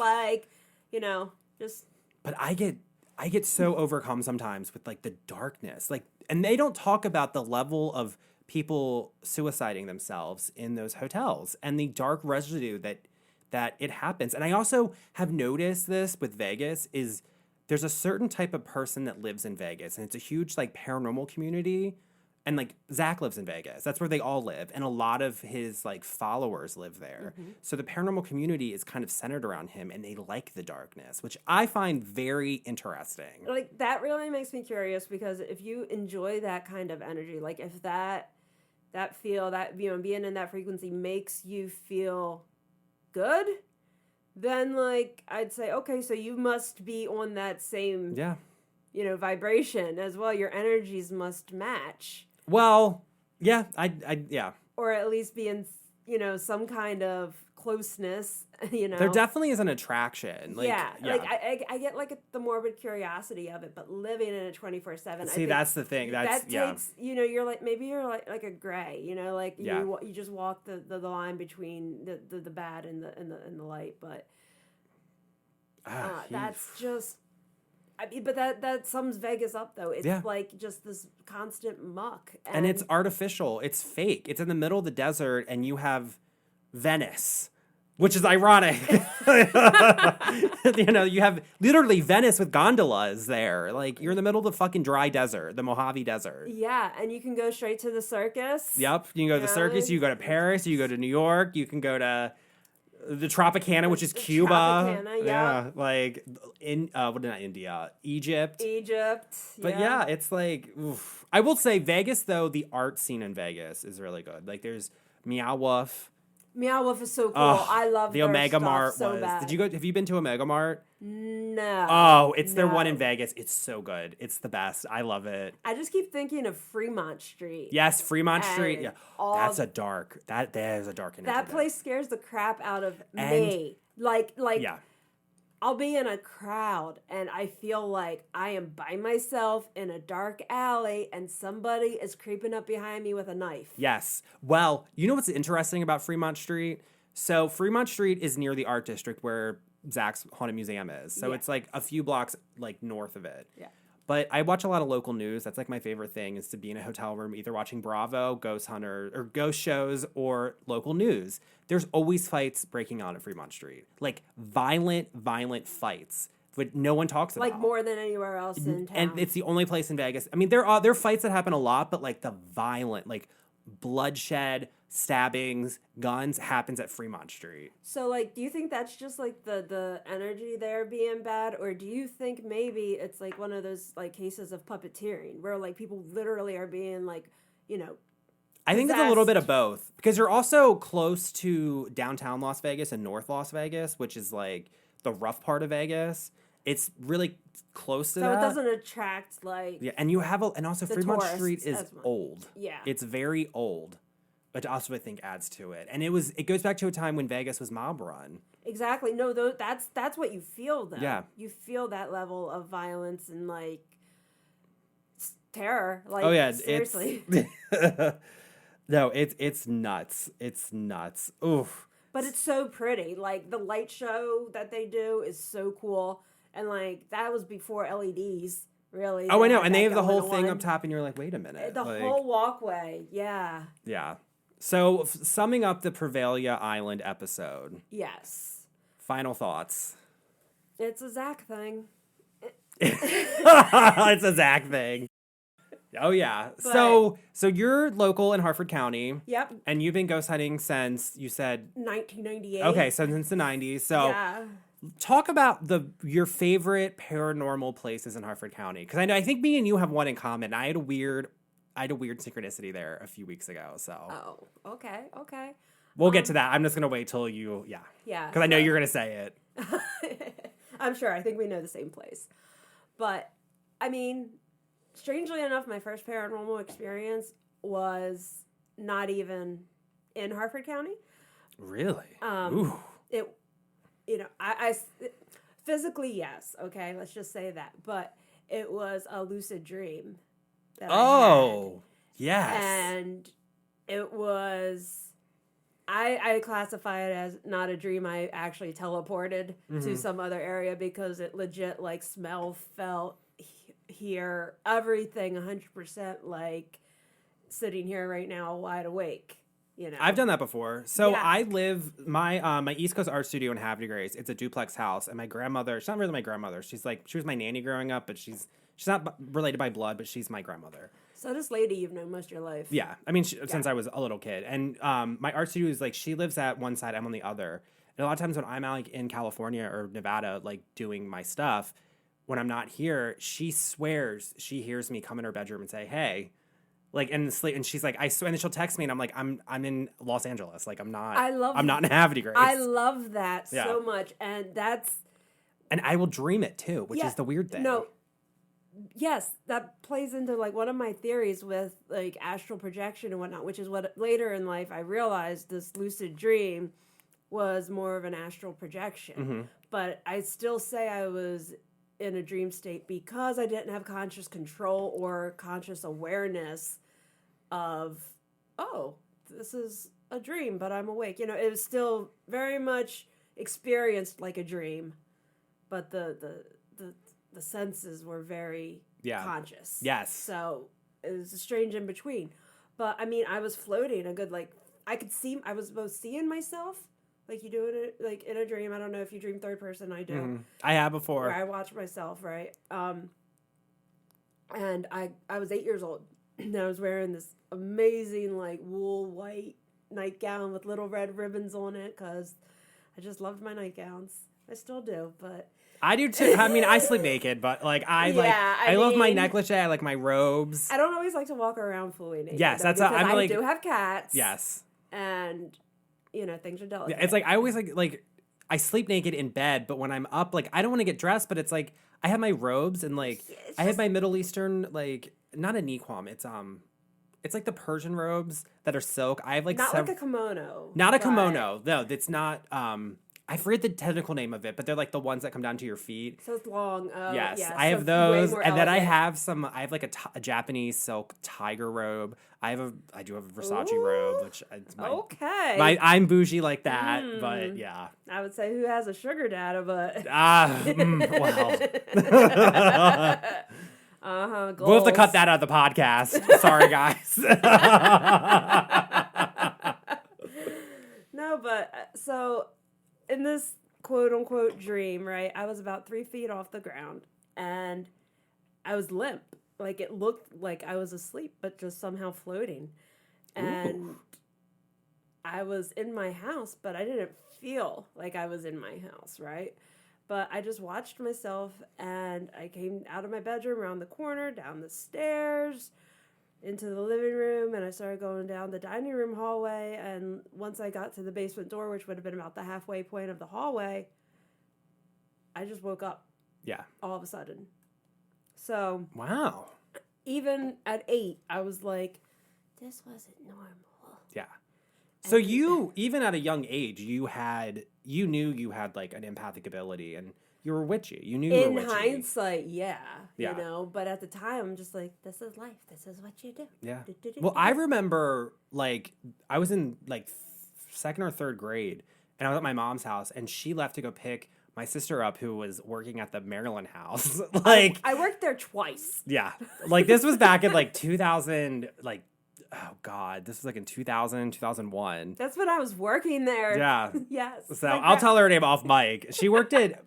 just. But I get so overcome sometimes with, like, the darkness. Like, and they don't talk about the level of people suiciding themselves in those hotels and the dark residue that it happens. And I also have noticed this with Vegas is there's a certain type of person that lives in Vegas, and it's a huge like paranormal community. And like Zach lives in Vegas. That's where they all live. And a lot of his like followers live there. Mm-hmm. So the paranormal community is kind of centered around him, and they like the darkness, which I find very interesting. Like that really makes me curious, because if you enjoy that kind of energy, like if that feel, that, you know, being in that frequency makes you feel good, then like I'd say, okay, so you must be on that same you know, vibration as well. Your energies must match. Well, yeah, I or at least be in, you know, some kind of closeness, you know. There definitely is an attraction. Like, like I get like the morbid curiosity of it, but living in it 24/7. See, that's the thing. That takes, you know, you're like, maybe you're like a gray, you know, like you just walk the line between the bad and the light, but that's just. I mean, but that sums Vegas up, though. It's like just this constant muck. And it's artificial. It's fake. It's in the middle of the desert, and you have Venice, which is ironic. You know, you have literally Venice with gondolas there. Like, you're in the middle of the fucking dry desert, the Mojave Desert. Yeah, and you can go straight to the circus. Yep. You can go to the circus. You go to Paris. You go to New York. You can go to the Tropicana, which is Cuba. Tropicana, yeah. Like not India, Egypt. But yeah, it's like, oof. I will say Vegas, though, the art scene in Vegas is really good. Like there's Meow Wolf. Meow Wolf is so cool. I love the their Omega stuff Mart. So bad. Did you go? Have you been to Omega Mart? No. Oh, it's their one in Vegas. It's so good. It's the best. I love it. I just keep thinking of Fremont Street. Yes, Fremont Street. Yeah, that's a dark. There's a dark energy. That place scares the crap out of me. Like. Yeah. I'll be in a crowd and I feel like I am by myself in a dark alley and somebody is creeping up behind me with a knife. Yes. Well, you know what's interesting about Fremont Street? So Fremont Street is near the art district where Zach's Haunted Museum is. So it's like a few blocks like north of it. Yeah. But I watch a lot of local news. That's like my favorite thing, is to be in a hotel room either watching Bravo, Ghost Hunter, or ghost shows, or local news. There's always fights breaking out at Fremont Street. Like violent fights, but no one talks about. Like more than anywhere else in town. And it's the only place in Vegas. I mean, there are fights that happen a lot, but like the violent, like bloodshed, stabbings, guns happens at Fremont Street. So, like, do you think that's just, like, the energy there being bad? Or do you think maybe it's, like, one of those, like, cases of puppeteering where, like, people literally are being, like, you know, I think it's a little bit of both. Because you're also close to downtown Las Vegas and North Las Vegas, which is, like, the rough part of Vegas. It's really close to that. So it doesn't attract, like... Yeah, and you have and also Fremont Street is old. Yeah. It's very old. But also I think adds to it. And it goes back to a time when Vegas was mob run. Exactly. No, that's what you feel, though. Yeah. You feel that level of violence and, like, terror. Like, seriously. No, it's nuts. It's nuts. Oof. But it's so pretty. Like, the light show that they do is so cool. And, like, that was before LEDs, really. Oh, I know. And they have the whole thing up top, and you're like, wait a minute. The whole walkway. Yeah. Yeah. So, summing up the Prevalia Island episode. Yes. Final thoughts. It's a Zach thing. It's a Zach thing. Oh, yeah. But, so you're local in Hartford County. Yep. And you've been ghost hunting since, you said... 1998. Okay, so since the 90s. So talk about your favorite paranormal places in Hartford County. Because I think me and you have one in common. I had a weird synchronicity there a few weeks ago, so... Oh, okay. We'll get to that. I'm just going to wait till you... Yeah. Yeah. Because I know you're going to say it. I'm sure. I think we know the same place. But, I mean, strangely enough, my first paranormal experience was not even in Hartford County. Really? Ooh. I physically, yes. Okay, let's just say that. But it was a lucid dream. Yes. And it was, I classify it as not a dream. I actually teleported to some other area because it legit, like, smell, felt, hear, everything 100%, like, sitting here right now wide awake. You know, I've done that before. So I live my East Coast art studio in Havre de Grace. It's a duplex house, and my grandmother. She's not really my grandmother. She was my nanny growing up, but she's not related by blood, but she's my grandmother. So this lady you've known most of your life. Yeah, I mean since I was a little kid, and my art studio is like she lives at one side, I'm on the other. And a lot of times when I'm out like in California or Nevada, like doing my stuff, when I'm not here, she swears she hears me come in her bedroom and say, "Hey." Like in the sleep, and she's like, I swear, and then she'll text me, and I'm like, I'm in Los Angeles, like I'm not in Havre de Grace. I love that so much, and I will dream it too, which is the weird thing. No, yes, that plays into like one of my theories with like astral projection and whatnot, which is what later in life I realized this lucid dream was more of an astral projection, but I still say I was in a dream state because I didn't have conscious control or conscious awareness of, oh, this is a dream, but I'm awake. You know, it was still very much experienced like a dream, but the senses were very conscious. Yes. So it was a strange in between. But I mean, I was floating a good, like, I was both seeing myself, like you do it like in a dream. I don't know if you dream third person. I do. Mm-hmm. I have before. Where I watch myself, right? And I was 8 years old. And I was wearing this amazing, like, wool white nightgown with little red ribbons on it because I just loved my nightgowns. I still do, but... I do, too. I mean, I sleep naked, but, like, I love my necklace. I like my robes. I don't always like to walk around fully naked. Yes, that's... I do have cats. Yes. And, you know, things are delicate. Yeah, it's like, I always, like... I sleep naked in bed, but when I'm up, like, I don't want to get dressed, but it's like, I have my robes and, like, I have my Middle Eastern, like... Not a niqab. It's like the Persian robes that are silk. I have like like a kimono. Not a kimono. No, it's not. I forget the technical name of it, but they're like the ones that come down to your feet. So it's long. Yes, I have those, and then I have some. I have like a Japanese silk tiger robe. I do have a Versace robe, which is I'm bougie like that, but yeah. I would say who has a sugar dad, but well. We'll have to cut that out of the podcast. Sorry, guys. No, but so in this quote unquote dream, right, I was about 3 feet off the ground and I was limp. Like it looked like I was asleep, but just somehow floating. And I was in my house, but I didn't feel like I was in my house, right? But I just watched myself, and I came out of my bedroom, around the corner, down the stairs, into the living room, and I started going down the dining room hallway, and once I got to the basement door, which would have been about the halfway point of the hallway, I just woke up. Yeah. All of a sudden. So. Wow. Even at 8, I was like, this wasn't normal. Yeah. So you, even at a young age, you knew you had like an empathic ability and you were witchy. You knew you were witchy. In hindsight, yeah. You know, but at the time, I'm just like, this is life. This is what you do. Yeah. Well, I remember like I was in like second or third grade and I was at my mom's house and she left to go pick my sister up who was working at the Maryland house. Like I worked there twice. Yeah. Like this was back in like 2000, like, oh, God. This was like in 2000, 2001. That's when I was working there. Yeah. Yes. So I'll tell her name off mic. She worked at,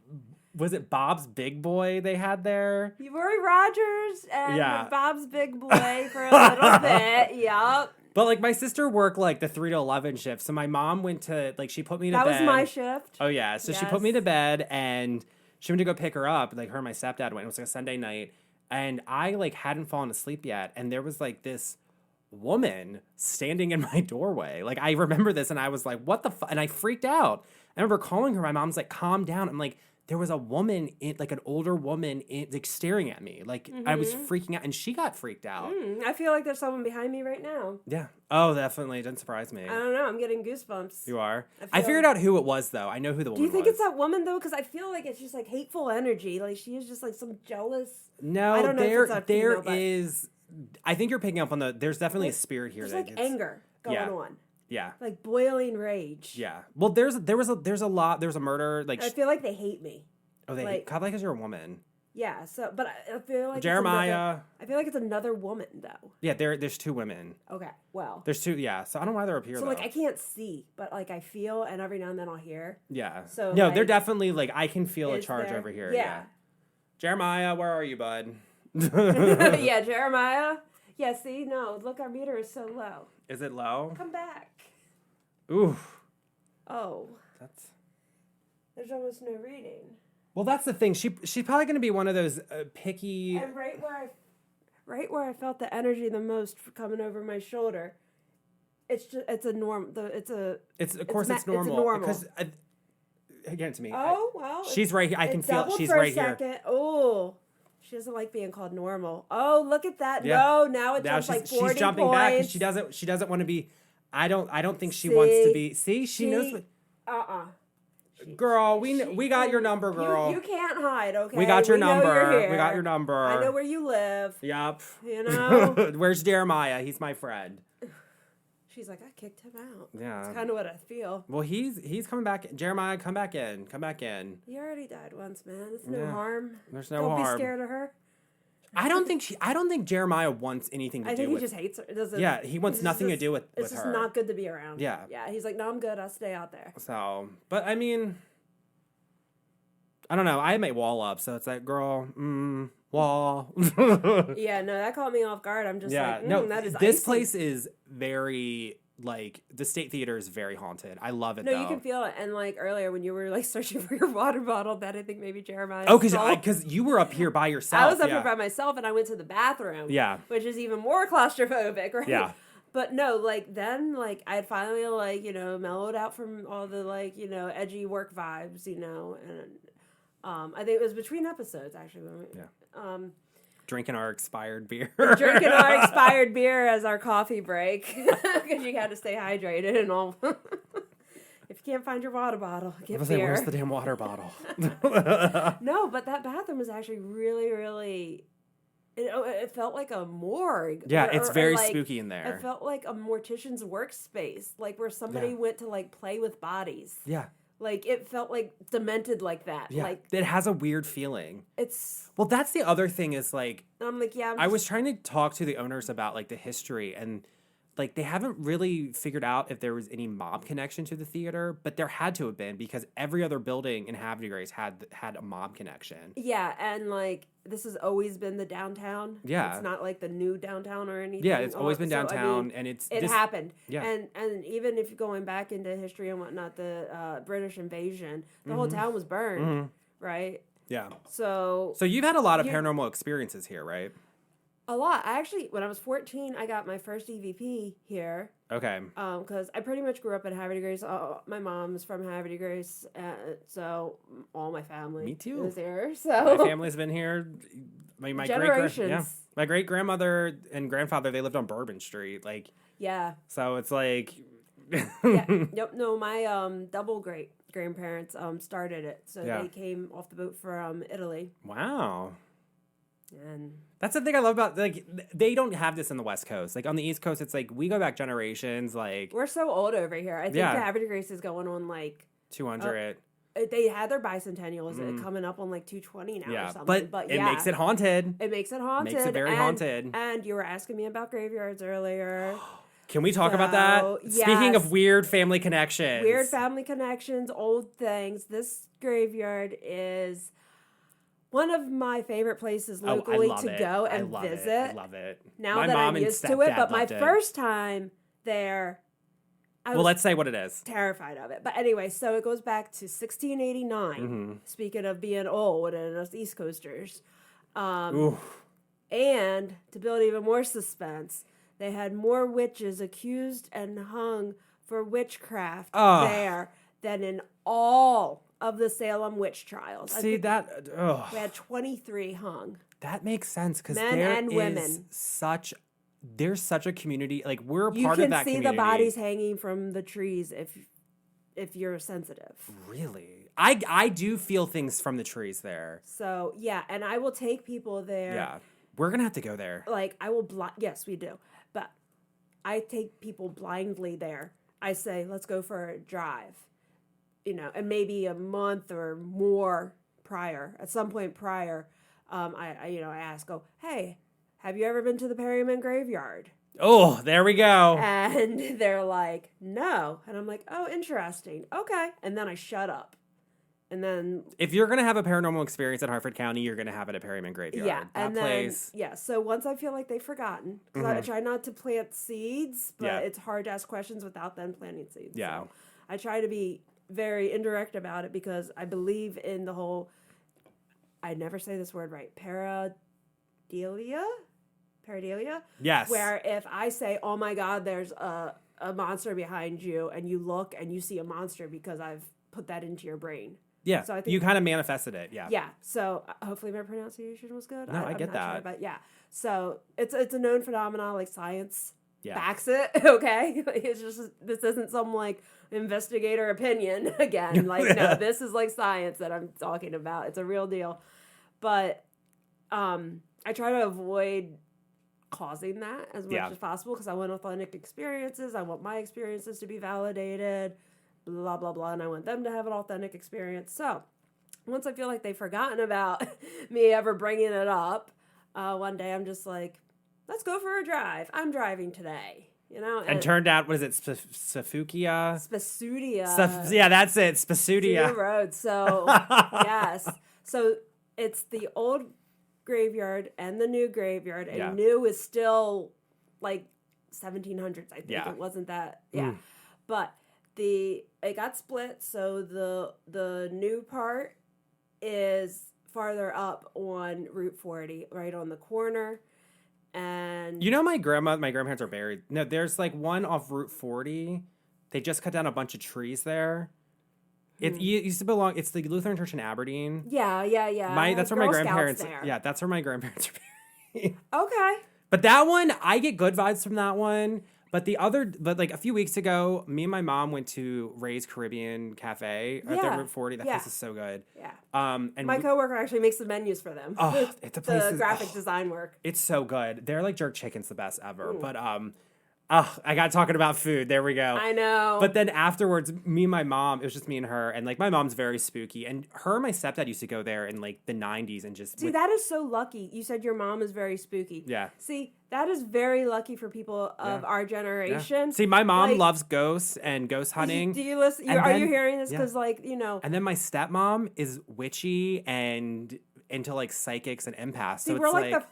was it Bob's Big Boy they had there? Roy Rogers and Bob's Big Boy for a little bit. Yup. But like my sister worked like the 3 to 11 shift. So my mom went to, like she put me to bed. That was my shift. Oh, yeah. So she put me to bed and she went to go pick her up. Like her and my stepdad went. It was like a Sunday night. And I like hadn't fallen asleep yet. And there was like this woman standing in my doorway. Like I remember this and I was like, what the fuck? And I freaked out. I remember calling her. My mom's like, calm down. I'm like, there was a woman, like an older woman, like staring at me. Like I was freaking out and she got freaked out. I feel like there's someone behind me right now. Yeah. Oh, definitely. It doesn't surprise me. I don't know. I'm getting goosebumps. You are? I figured out who it was though. I know who the woman was. Do you think it's that woman though? Because I feel like it's just like hateful energy. Like she is just like some jealous. No, I don't know if it's a female, is. I think you're picking up on there's definitely a spirit here. There's like anger going on. Yeah. Like boiling rage. Yeah. Well, there's a murder. Like I feel like they hate me. Oh, they hate, probably because you're a woman. Yeah, so, but I feel like Jeremiah. I feel like it's another woman, though. Yeah, there's two women. Okay, well. There's two, yeah. So I don't know why they're up here, so, though. like, I can't see, but, like, I feel, and every now and then I'll hear. Yeah. So, no, like, they're definitely, like, I can feel a charge there? over here. Yeah. Jeremiah, where are you, bud? Yeah, Jeremiah. Yeah, see? No, look, our meter is so low. Is it low? Come back. Ooh. Oh. That's... There's almost no reading. Well, that's the thing. She's probably going to be one of those picky... And right where I felt the energy the most coming over my shoulder, it's normal. It's normal. It's normal. Because, again, to me. Oh, well. She's right here. I can feel she's right here. Oh. She doesn't like being called normal. Oh, look at that. Yeah. No, now it jumps like 40 she's jumping points. back because she doesn't want to be... I don't think she wants to be... See? She knows what... Girl, we got your number, girl. You can't hide, okay? We got your number. Know you're here. We got your number. I know where you live. Yep. You know? Where's Jeremiah? He's my friend. She's like, I kicked him out. Yeah. That's kind of what I feel. Well, he's coming back. Jeremiah, come back in. Come back in. You already died once, man. It's no harm. There's no harm. Don't be scared of her. I don't think Jeremiah wants anything to do with... I think he just hates her. Yeah, he wants nothing to do with her. It's just not good to be around. Yeah. Yeah, he's like, no, I'm good. I'll stay out there. So, but I mean... I don't know. I had my wall up, so it's like, girl, wall. Yeah, no, that caught me off guard. I'm just like, that is this icy. place is very... Like, the State Theater is very haunted. I love it, though. No, you can feel it. And, like, earlier when you were, like, searching for your water bottle, that I think maybe Jeremiah... Oh, because you were up here by yourself. I was up here by myself, and I went to the bathroom. Yeah. Which is even more claustrophobic, right? Yeah. But, no, like, then, like, I had finally, like, you know, mellowed out from all the, like, you know, edgy work vibes, you know, and I think it was between episodes, actually. Drinking our expired beer. Drinking our expired beer as our coffee break. Because you had to stay hydrated and all. If you can't find your water bottle, get beer. Where's the damn water bottle? No, but that bathroom was actually really, really... It felt like a morgue. Yeah, it's very spooky in there. It felt like a mortician's workspace. Like where somebody went to like play with bodies. Yeah. Like, it felt, like, demented like that. Yeah, like it has a weird feeling. It's... Well, that's the other thing is, like... I'm like, yeah, I was trying to talk to the owners about, like, the history, and, like, they haven't really figured out if there was any mob connection to the theater, but there had to have been, because every other building in Havre de Grace had a mob connection. Yeah, and, like, this has always been the downtown. Yeah. It's not, like, the new downtown or anything. Yeah, it's always been downtown, and it happened. Yeah. And even if you're going back into history and whatnot, the British invasion, the whole town was burned, right? Yeah. So you've had a lot of paranormal experiences here, right? A lot. I actually, when I was 14, I got my first EVP here. Okay. Because I pretty much grew up in Havre de Grace. My mom's from Havre de Grace, so all my family Me too. is here. So my family's been here. My generations. My great grandmother and grandfather, they lived on Bourbon Street. Like, yeah. So it's like. Yeah. Yep. No, my double great grandparents started it, so they came off the boat from Italy. Wow. And that's the thing I love about, like, they don't have this in the West Coast. Like, on the East Coast, it's like, we go back generations, like... We're so old over here. I think the Havre de Grace is going on, like... 200. They had their bicentennials coming up on, like, 220 now or something. But it makes it haunted. It makes it haunted. Makes it very haunted. And you were asking me about graveyards earlier. Can we talk about that? Yes. Speaking of weird family connections. Weird family connections, old things. This graveyard is... one of my favorite places locally to go and visit. I love it. Now that I'm used to it, but my first time there, I was let's say what it is. Terrified of it. But anyway, so it goes back to 1689. Speaking of being old and us East Coasters. And to build even more suspense, they had more witches accused and hung for witchcraft there than in all of the Salem witch trials. See that? We had 23 hung. That makes sense because men and women. There's such a community. Like, we're a part of that community. You can see the bodies hanging from the trees if you're sensitive. Really? I do feel things from the trees there. So yeah, and I will take people there. Yeah, we're gonna have to go there. Like I will. Yes, we do. But I take people blindly there. I say, let's go for a drive. You know, and maybe a month or more prior, at some point prior, I ask, hey, have you ever been to the Perryman graveyard? Oh, there we go. And they're like, no. And I'm like, oh, interesting. Okay. And then I shut up. And then... If you're going to have a paranormal experience in Harford County, you're going to have it at Perryman Graveyard. Yeah. That place... Yeah. So once I feel like they've forgotten, because I try not to plant seeds, but it's hard to ask questions without them planting seeds. Yeah. So I try to be very indirect about it because I believe in the whole... I never say this word right. Pareidolia? Yes. Where if I say, oh my God, there's a monster behind you, and you look and you see a monster because I've put that into your brain. Yeah. So I think you kind of manifested it. Yeah. Yeah. So hopefully my pronunciation was good. No, I get that. Sure, but yeah. So it's a known phenomenon, like science backs it. Okay. It's just, this isn't some like investigator opinion again. Like, no, this is like science that I'm talking about. It's a real deal. But I try to avoid causing that as much as possible because I want authentic experiences. I want my experiences to be validated, blah, blah, blah, and I want them to have an authentic experience. So once I feel like they've forgotten about me ever bringing it up, one day I'm just like, let's go for a drive. I'm driving today, And turned out, what is it, Spasudia? Spasudia. Yeah, that's it, Spasudia. Road. So, yes. So it's the old graveyard and the new graveyard, and new is still like 1700s, I think. It wasn't that but it got split, so the new part is farther up on Route 40, right on the corner. And my grandparents are buried. No, there's like one off Route 40. They just cut down a bunch of trees there. It used to belong. It's the Lutheran Church in Aberdeen. Yeah. That's where my grandparents. There. That's where my grandparents are buried. Okay. But that one, I get good vibes from that one. But like a few weeks ago, me and my mom went to Ray's Caribbean Cafe at the Route 40. That place is so good. Yeah. And my coworker actually makes the menus for them. Oh, the graphic design work. It's so good. They're like jerk chicken's the best ever. Ooh. But I got talking about food. There we go. I know. But then afterwards, me and my mom, it was just me and her. And like my mom's very spooky. And her and my stepdad used to go there in like the 90s and just... See, that is so lucky. You said your mom is very spooky. Yeah. See, that is very lucky for people of our generation. Yeah. See, my mom loves ghosts and ghost hunting. Do you listen? Are you hearing this? Because And then my stepmom is witchy and into like psychics and empaths. See, so we're it's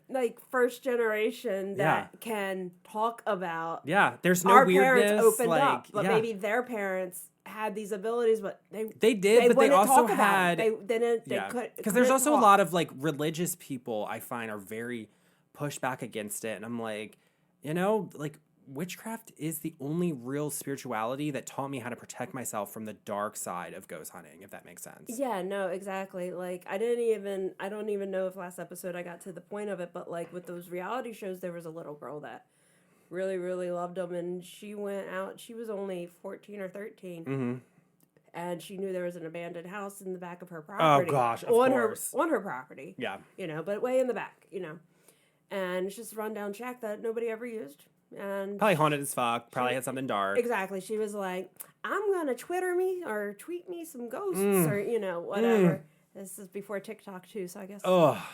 like first generation that can talk about. Yeah, there's no our weirdness. Parents opened up, but maybe their parents had these abilities, but they did, but they also had they didn't. They couldn't, because there's also a lot of like religious people I find are very pushed back against it, and I'm like, like witchcraft is the only real spirituality that taught me how to protect myself from the dark side of ghost hunting, if that makes sense. Yeah, no, exactly. Like, I don't even know if last episode I got to the point of it, but like with those reality shows, there was a little girl that really, really loved them, and she went out, she was only 14 or 13. Mm-hmm. And she knew there was an abandoned house in the back of her property. Oh gosh, of course. On her property. Yeah. But way in the back, And it's just a rundown shack that nobody ever used. And probably haunted as fuck. Probably had something dark. Exactly. She was like, I'm going to tweet me some ghosts or, whatever. This is before TikTok too, so I guess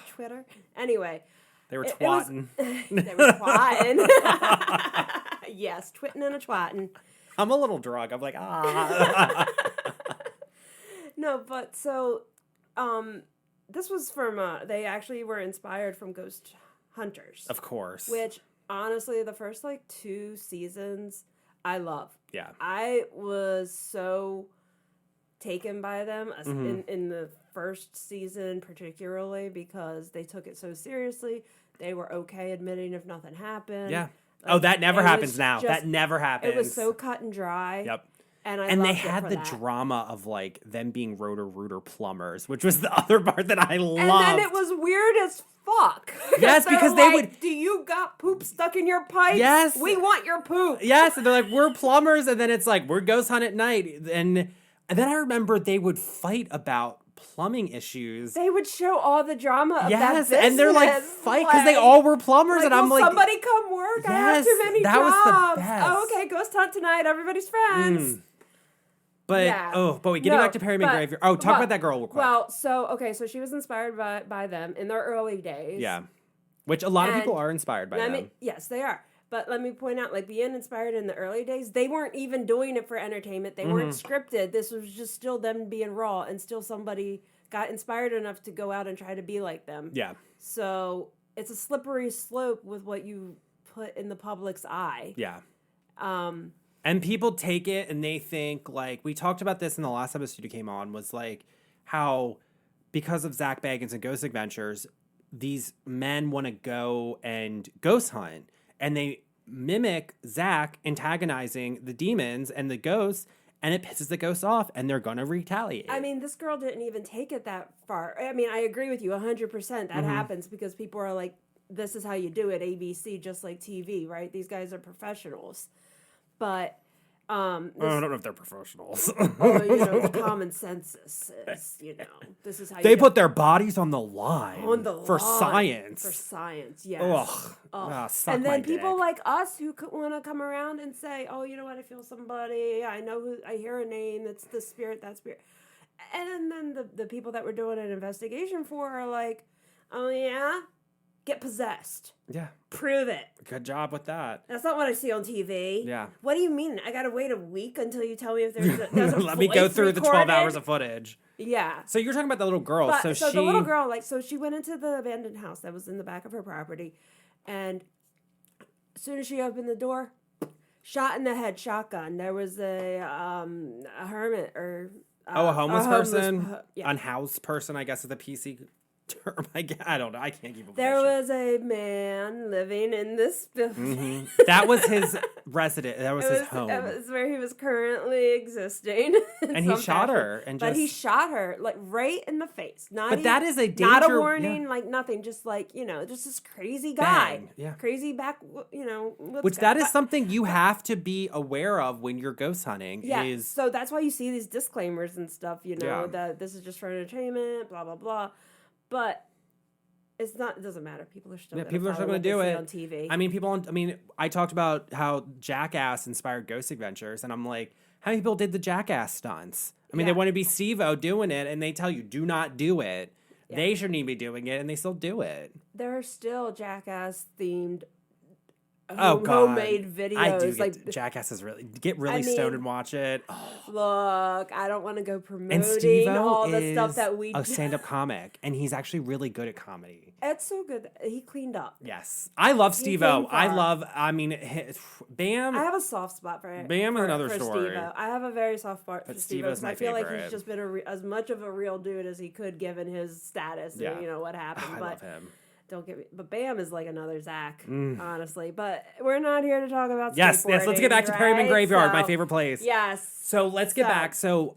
Twitter. Anyway. They were twatting. They were twatting. Yes, twitting and a twatting. I'm a little drunk. I'm like, No, but so this was from, they actually were inspired from Ghost Hunters. Of course. Which... honestly, the first 2 seasons, I love. Yeah. I was so taken by them in the first season, particularly because they took it so seriously. They were okay admitting if nothing happened. Yeah. That never happens now. That never happens. It was so cut and dry. Yep. And they had the drama of them being rotor-rooter plumbers, which was the other part that I loved. And then it was weird as fuck. Yes, because they would... Do you got poop stuck in your pipe? Yes. We want your poop. Yes, and they're like, we're plumbers, and then it's like, we're ghost hunt at night. And then I remember they would fight about plumbing issues. They would show all the drama of that business. And they're like, fight, because they all were plumbers, and I'm like... somebody come work? I have too many jobs. That was the best. Oh, okay, ghost hunt tonight, everybody's friends. But getting back to Perryman Graveyard. Oh, talk about that girl real quick. Well, so she was inspired by them in their early days. Yeah. Which a lot of people are inspired by them. Yes, they are. But let me point out, like, being inspired in the early days, they weren't even doing it for entertainment. They weren't scripted. This was just still them being raw, and still somebody got inspired enough to go out and try to be like them. Yeah. So it's a slippery slope with what you put in the public's eye. Yeah. And people take it and they think, like, we talked about this in the last episode you came on, was like how because of Zach Bagans and Ghost Adventures, these men want to go and ghost hunt. And they mimic Zach antagonizing the demons and the ghosts, and it pisses the ghosts off, and they're going to retaliate. I mean, this girl didn't even take it that far. I mean, I agree with you 100%. That happens because people are like, this is how you do it, ABC, just like TV, right? These guys are professionals. But I don't know if they're professionals. The common census is, this is how they put their bodies on the line for science. For science, yes. Ugh. And then people like us who want to come around and say, oh, you know what, I feel somebody, I hear a name, that's the spirit, that spirit. And then the people that we're doing an investigation for are like, oh yeah? Get possessed. Yeah. Prove it. Good job with that. That's not what I see on TV. Yeah. What do you mean? I gotta wait a week until you tell me if there's a Let me go through the 12 hours of footage. Yeah. So you're talking about the little girl. So the little girl, she went into the abandoned house that was in the back of her property, and as soon as she opened the door, shot in the head, shotgun. There was a hermit or a homeless person, unhoused person, I guess is the PC term. I don't know. I can't keep up with There was a man living in this building. That was his resident. That was his home. That was where he was currently existing. And he shot her. But he shot her like right in the face. That is a danger. Not a warning, like nothing. Just like, just this crazy guy. Bang. Yeah. Crazy back, Which that is something you have to be aware of when you're ghost hunting. Yeah. So that's why you see these disclaimers and stuff, that this is just for entertainment, blah, blah, blah. But it doesn't matter. People are still going to do it on TV. I mean, I talked about how Jackass inspired Ghost Adventures, and I'm like, how many people did the Jackass stunts? I mean, they want to be Steve-O doing it, and they tell you, do not do it. Yeah. They shouldn't even be doing it, and they still do it. There are still Jackass-themed homemade videos. I do Jackass is get really stoned and watch it. Oh. Look, I don't want to go promoting Steve-O all the stuff that we do. A stand-up comic, and he's actually really good at comedy. It's so good. He cleaned up. Yes. I love Steve-O. Bam. I have a soft spot for it. Bam is another story. Steve-O. I have a very soft spot for Steve-O. I feel like he's just been as much of a real dude as he could given his status and what happened. I love him. Don't get me, but Bam is like another Zach, honestly. But we're not here to talk about yes. Let's get back to Perryman Graveyard, my favorite place. Yes. So let's get back. So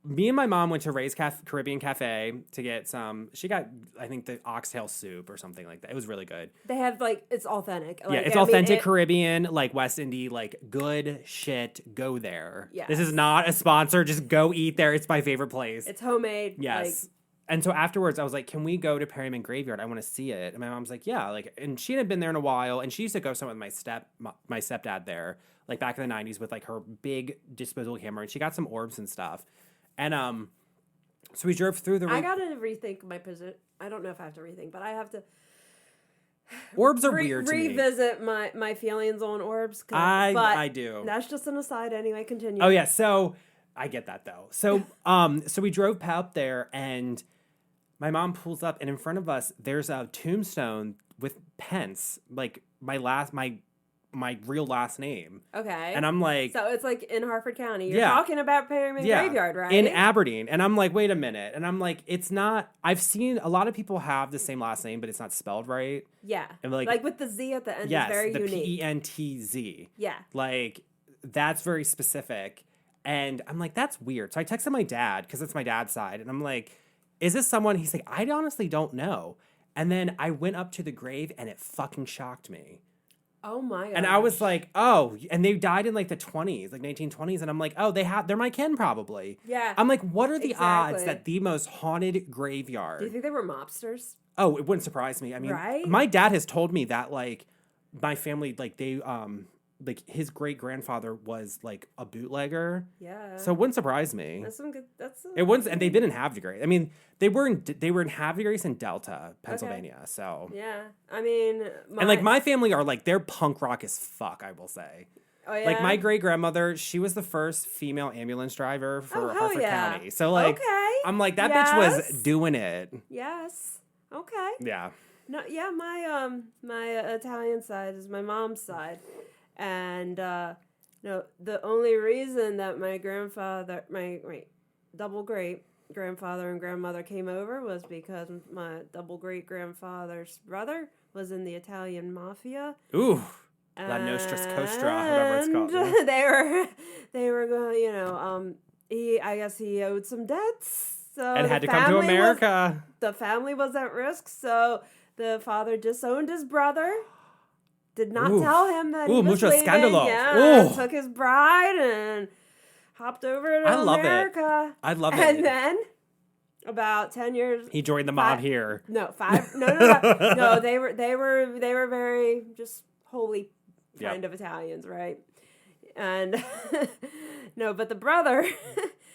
me and my mom went to Ray's Caribbean Cafe to get some. She got, I think, the oxtail soup or something like that. It was really good. They have it's authentic. It's authentic Caribbean, like West Indies, like good shit. Go there. Yes. This is not a sponsor. Just go eat there. It's my favorite place. It's homemade. Yes. And so afterwards, I was like, can we go to Perryman Graveyard? I want to see it. And my mom's like, yeah. And she hadn't been there in a while. And she used to go somewhere with my stepdad there, like back in the 90s with like her big disposable camera. And she got some orbs and stuff. And so we drove through the... I got to rethink my position. I don't know if I have to rethink, but I have to... Orbs are weird to me. Revisit my feelings on orbs. I do. That's just an aside anyway. Continue. Oh, yeah. So I get that, though. So so we drove up there and... My mom pulls up, and in front of us, there's a tombstone with Pence, like my real last name. Okay. And I'm like... So it's like in Harford County. You're talking about Perryman Graveyard, right? In Aberdeen. And I'm like, wait a minute. And I'm like, it's not... I've seen a lot of people have the same last name, but it's not spelled right. Yeah. And like with the Z at the end is very unique. Yes, the P-E-N-T-Z. Yeah. Like, that's very specific. And I'm like, that's weird. So I texted my dad, because it's my dad's side, and I'm like... Is this someone? He's like, I honestly don't know. And then I went up to the grave and it fucking shocked me. Oh my god. And I was like, oh, and they died in like the 20s, like 1920s. And I'm like, oh, they're my kin probably. Yeah. I'm like, what are the odds that the most haunted graveyard? Do you think they were mobsters? Oh, it wouldn't surprise me. I mean, right? My dad has told me that like my family, like they, like his great grandfather was like a bootlegger. Yeah. So it wouldn't surprise me. That's some good. It wouldn't, and they've been in Havre de Grace. I mean, they were in Havre de Grace in Delta, Pennsylvania. Okay. So yeah, I mean, and like my family are like they're punk rock as fuck. I will say. Oh yeah. Like my great grandmother, she was the first female ambulance driver for Harford County. So like, I'm like that bitch was doing it. Yes. Okay. Yeah. No. Yeah. My Italian side is my mom's side. And no, the only reason that my grandfather, my double great grandfather and grandmother came over was because my double great grandfather's brother was in the Italian mafia. Ooh, La Nostra Costra, whatever it's called. They were going, I guess he owed some debts, so and had to come to America. The family was at risk, so the father disowned his brother. Did not tell him that he was leaving. Scandalo. Yeah, took his bride and hopped over to America. I love it. And then, about 10 years, he joined the mob here. No, 5. No. They were very just holy kind of Italians, right? And no, but the brother,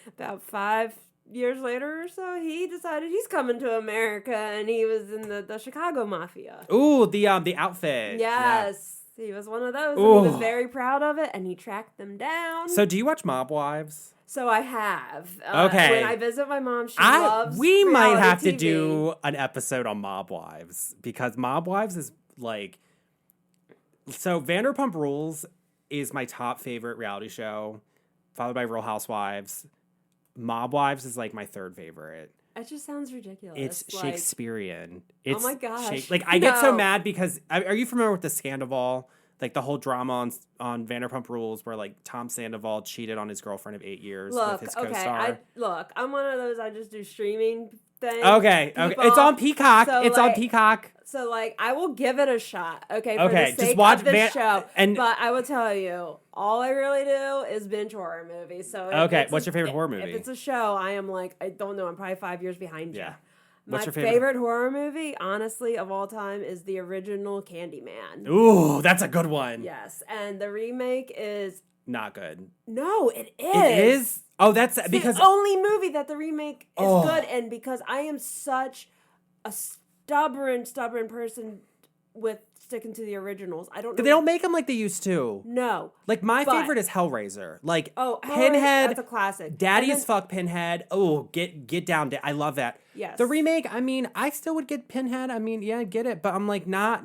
about 5 years later or so, he decided he's coming to America, and he was in the Chicago Mafia. Ooh, the outfit. Yes, yeah. He was one of those. And he was very proud of it, and he tracked them down. So, do you watch Mob Wives? So I have. Okay. When I visit my mom, she loves. We might have TV. to do an episode on Mob Wives because Mob Wives is like. So Vanderpump Rules is my top favorite reality show, followed by Real Housewives. Mob Wives is like my third favorite. It just sounds ridiculous. It's like, Shakespearean. It's oh my gosh! I get so mad because are you familiar with the Sandoval? Like the whole drama on Vanderpump Rules, where like Tom Sandoval cheated on his girlfriend of 8 years with his co-star. I'm one of those. I just do streaming things. Okay. It's on Peacock. So it's on Peacock. So like, I will give it a shot. Okay. For the sake just watch of this show. But I will tell you, all I really do is binge horror movies. So what's your favorite horror movie? If it's a show, I am like, I don't know. I'm probably 5 years behind you. What's your favorite horror movie, honestly, of all time, is the original Candyman. Ooh, that's a good one. Yes, and the remake is not good. No, it is. It is? Oh, that's because the only movie that the remake is good, and because I am such a stubborn person with sticking to the originals. I don't know. They don't make them like they used to. No. Like, my favorite is Hellraiser. Like, Pinhead. That's a classic. Daddy as fuck Pinhead. Oh, get down. I love that. Yes. The remake, I mean, I still would get Pinhead. I mean, yeah, I get it. But I'm like, no.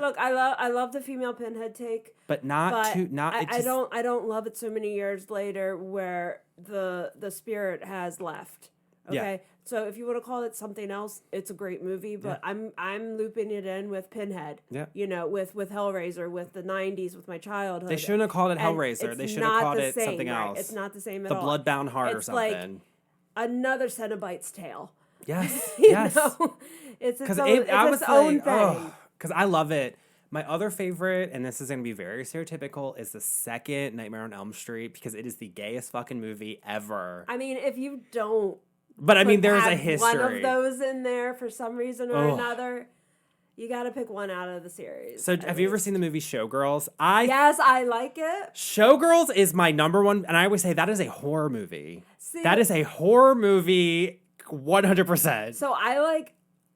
Look, I love the female Pinhead take. But I don't love it so many years later where the spirit has left. Okay. Yeah. So if you would have called it something else, it's a great movie, but I'm looping it in with Pinhead. Yeah. You know, with Hellraiser, with the 90s, with my childhood. They shouldn't have called it Hellraiser. They should have called it something else. Right? It's not the same at all. The Bloodbound Heart or something. Like another Cenobite's Tale. Yes. Yes. It's its own thing. Because I love it. My other favorite, and this is going to be very stereotypical, is the second Nightmare on Elm Street because it is the gayest fucking movie ever. I mean, if you don't. But I mean, there's a history. One of those in there for some reason or another. You got to pick one out of the series. So, have you ever seen the movie Showgirls? Yes, I like it. Showgirls is my number one, and I always say that is a horror movie. That is a horror movie, 100%. So I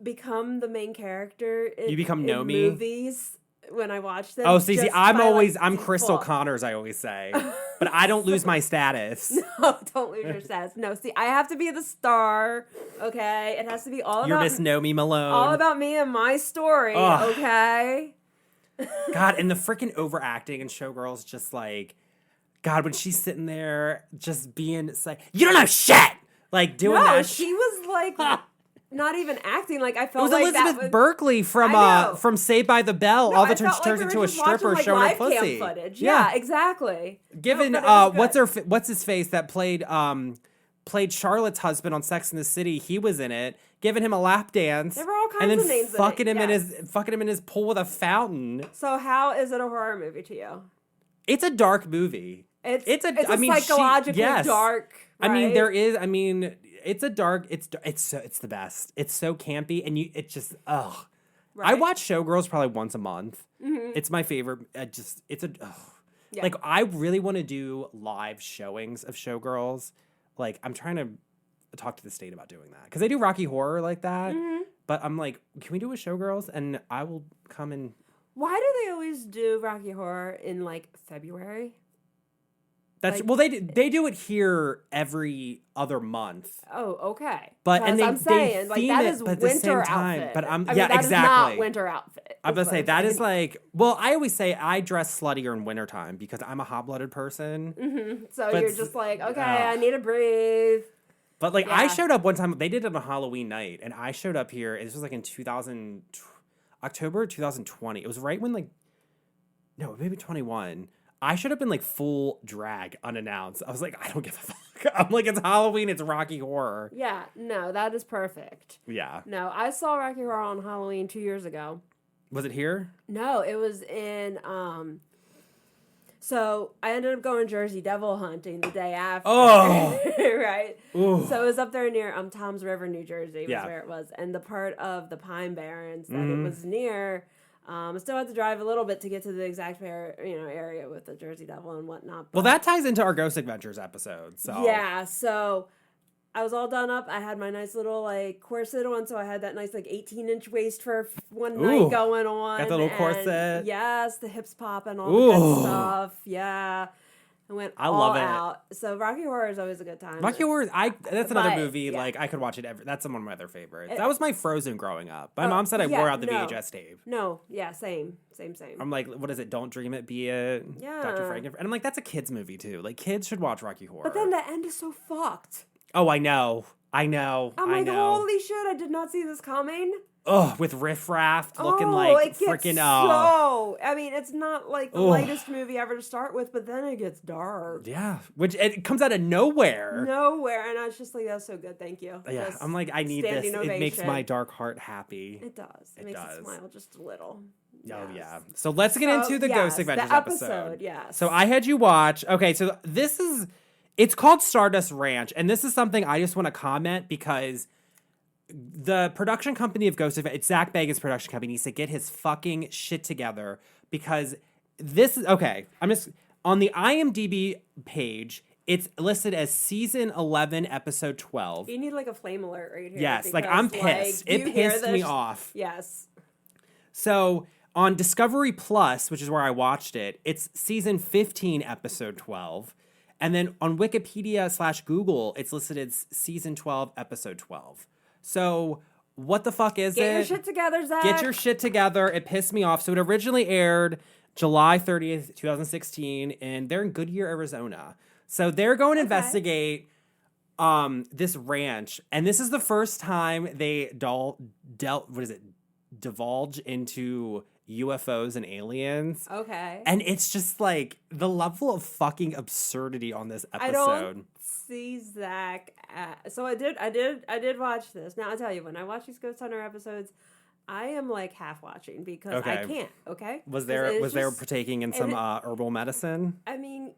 become the main character. You become Nomi movies. When I watch them. Oh, see, I'm Crystal Connors, I always say. But I don't lose my status. No, don't lose your status. No, see, I have to be the star, okay? It has to be all about... You're Miss Nomi Malone. All about me and my story, okay? God, and the freaking overacting in Showgirls, just like... God, when she's sitting there, just being... It's like, you don't know shit! Like, doing that... No, she was like... Not even acting like I felt like Elizabeth Berkley from Saved by the Bell. No, all the turns into a stripper showing her pussy. Footage. Yeah, exactly. Given what's his face that played Charlotte's husband on Sex and the City, he was in it, giving him a lap dance. There were all kinds of names fucking in it. fucking him in his pool with a fountain. So how is it a horror movie to you? It's a dark movie. It's psychologically dark. Right? I mean, there is. I mean. It's a dark. It's the best. It's so campy, and it's just ugh. Right. I watch Showgirls probably once a month. Mm-hmm. It's my favorite. Yeah. Like, I really want to do live showings of Showgirls. Like, I'm trying to talk to the state about doing that. Because they do Rocky Horror like that. Mm-hmm. But I'm like, can we do a Showgirls? And I will come and... Why do they always do Rocky Horror in, like, February? That's like, well, they do it here every other month. Oh, okay. But and I'm saying they like theme that it, is but at winter the same time, outfit. but I mean, yeah, that exactly. is not winter outfit. I'm gonna say that is like. Well, I always say I dress sluttier in wintertime because I'm a hot-blooded person. Mm-hmm. So but, you're just like, okay, I need to breathe. But like, I showed up one time. They did it on Halloween night, and I showed up here. This was like in October 2020. It was right when like, no, maybe 21. I showed up in like full drag unannounced. I was like, I don't give a fuck. I'm like, it's Halloween, it's Rocky Horror. Yeah, no, that is perfect. Yeah. No, I saw Rocky Horror on Halloween 2 years ago. Was it here? No, it was in, so I ended up going Jersey Devil hunting the day after. Oh! Right? Ooh. So it was up there near Toms River, New Jersey was where it was. And the part of the Pine Barrens that it was near... I still had to drive a little bit to get to the exact area with the Jersey Devil and whatnot. Well, that ties into our Ghost Adventures episode. So yeah, so I was all done up. I had my nice little like corset on, so I had that nice like 18-inch waist for one night going on. Got the little corset. Yes, the hips popping, all the good stuff. Yeah. I went all out. So Rocky Horror is always a good time. Rocky Horror, that's another movie. Yeah. Like I could watch it that's one of my other favorites. That was my Frozen growing up. My mom said I wore out the VHS tape. No, yeah, same. I'm like, what is it? Don't Dream It, Be It. Yeah. Dr. Frankenstein. And I'm like, that's a kids movie too. Like kids should watch Rocky Horror. But then the end is so fucked. Oh, I know. I'm like, holy shit! I did not see this coming. Ugh, with Riff Raff looking like freaking. I mean, it's not like the lightest movie ever to start with, but then it gets dark. Yeah, which it comes out of nowhere. And I was just like, that's so good, thank you. Yeah, just I'm like, I need this. Ovation. It makes my dark heart happy. It does. It makes it smile just a little. Oh yeah. So let's get into the Ghost Adventures episode. Yes. So I had you watch. Okay, so it's called Stardust Ranch, and this is something I just want to comment because. The production company of Ghost Adventures, it's Zach Bagans' production company, needs to get his fucking shit together because this is, okay, I'm just, on the IMDb page, it's listed as season 11, episode 12. You need like a flame alert right here. Yes, because, like I'm pissed. It pissed me off. Yes. So on Discovery Plus, which is where I watched it, it's season 15, episode 12. And then on Wikipedia/Google, it's listed as season 12, episode 12. So, what the fuck is it? Get your shit together, Zach. Get your shit together. It pissed me off. So, it originally aired July 30th, 2016, and they're in Goodyear, Arizona. So, they're going to investigate this ranch. And this is the first time they divulge into UFOs and aliens. Okay. And it's just like the level of fucking absurdity on this episode. I don't see Zach. So I did watch this. Now I'll tell you, when I watch these Ghost Hunter episodes, I am like half watching because I can't. Okay. Was there partaking in some herbal medicine? I mean,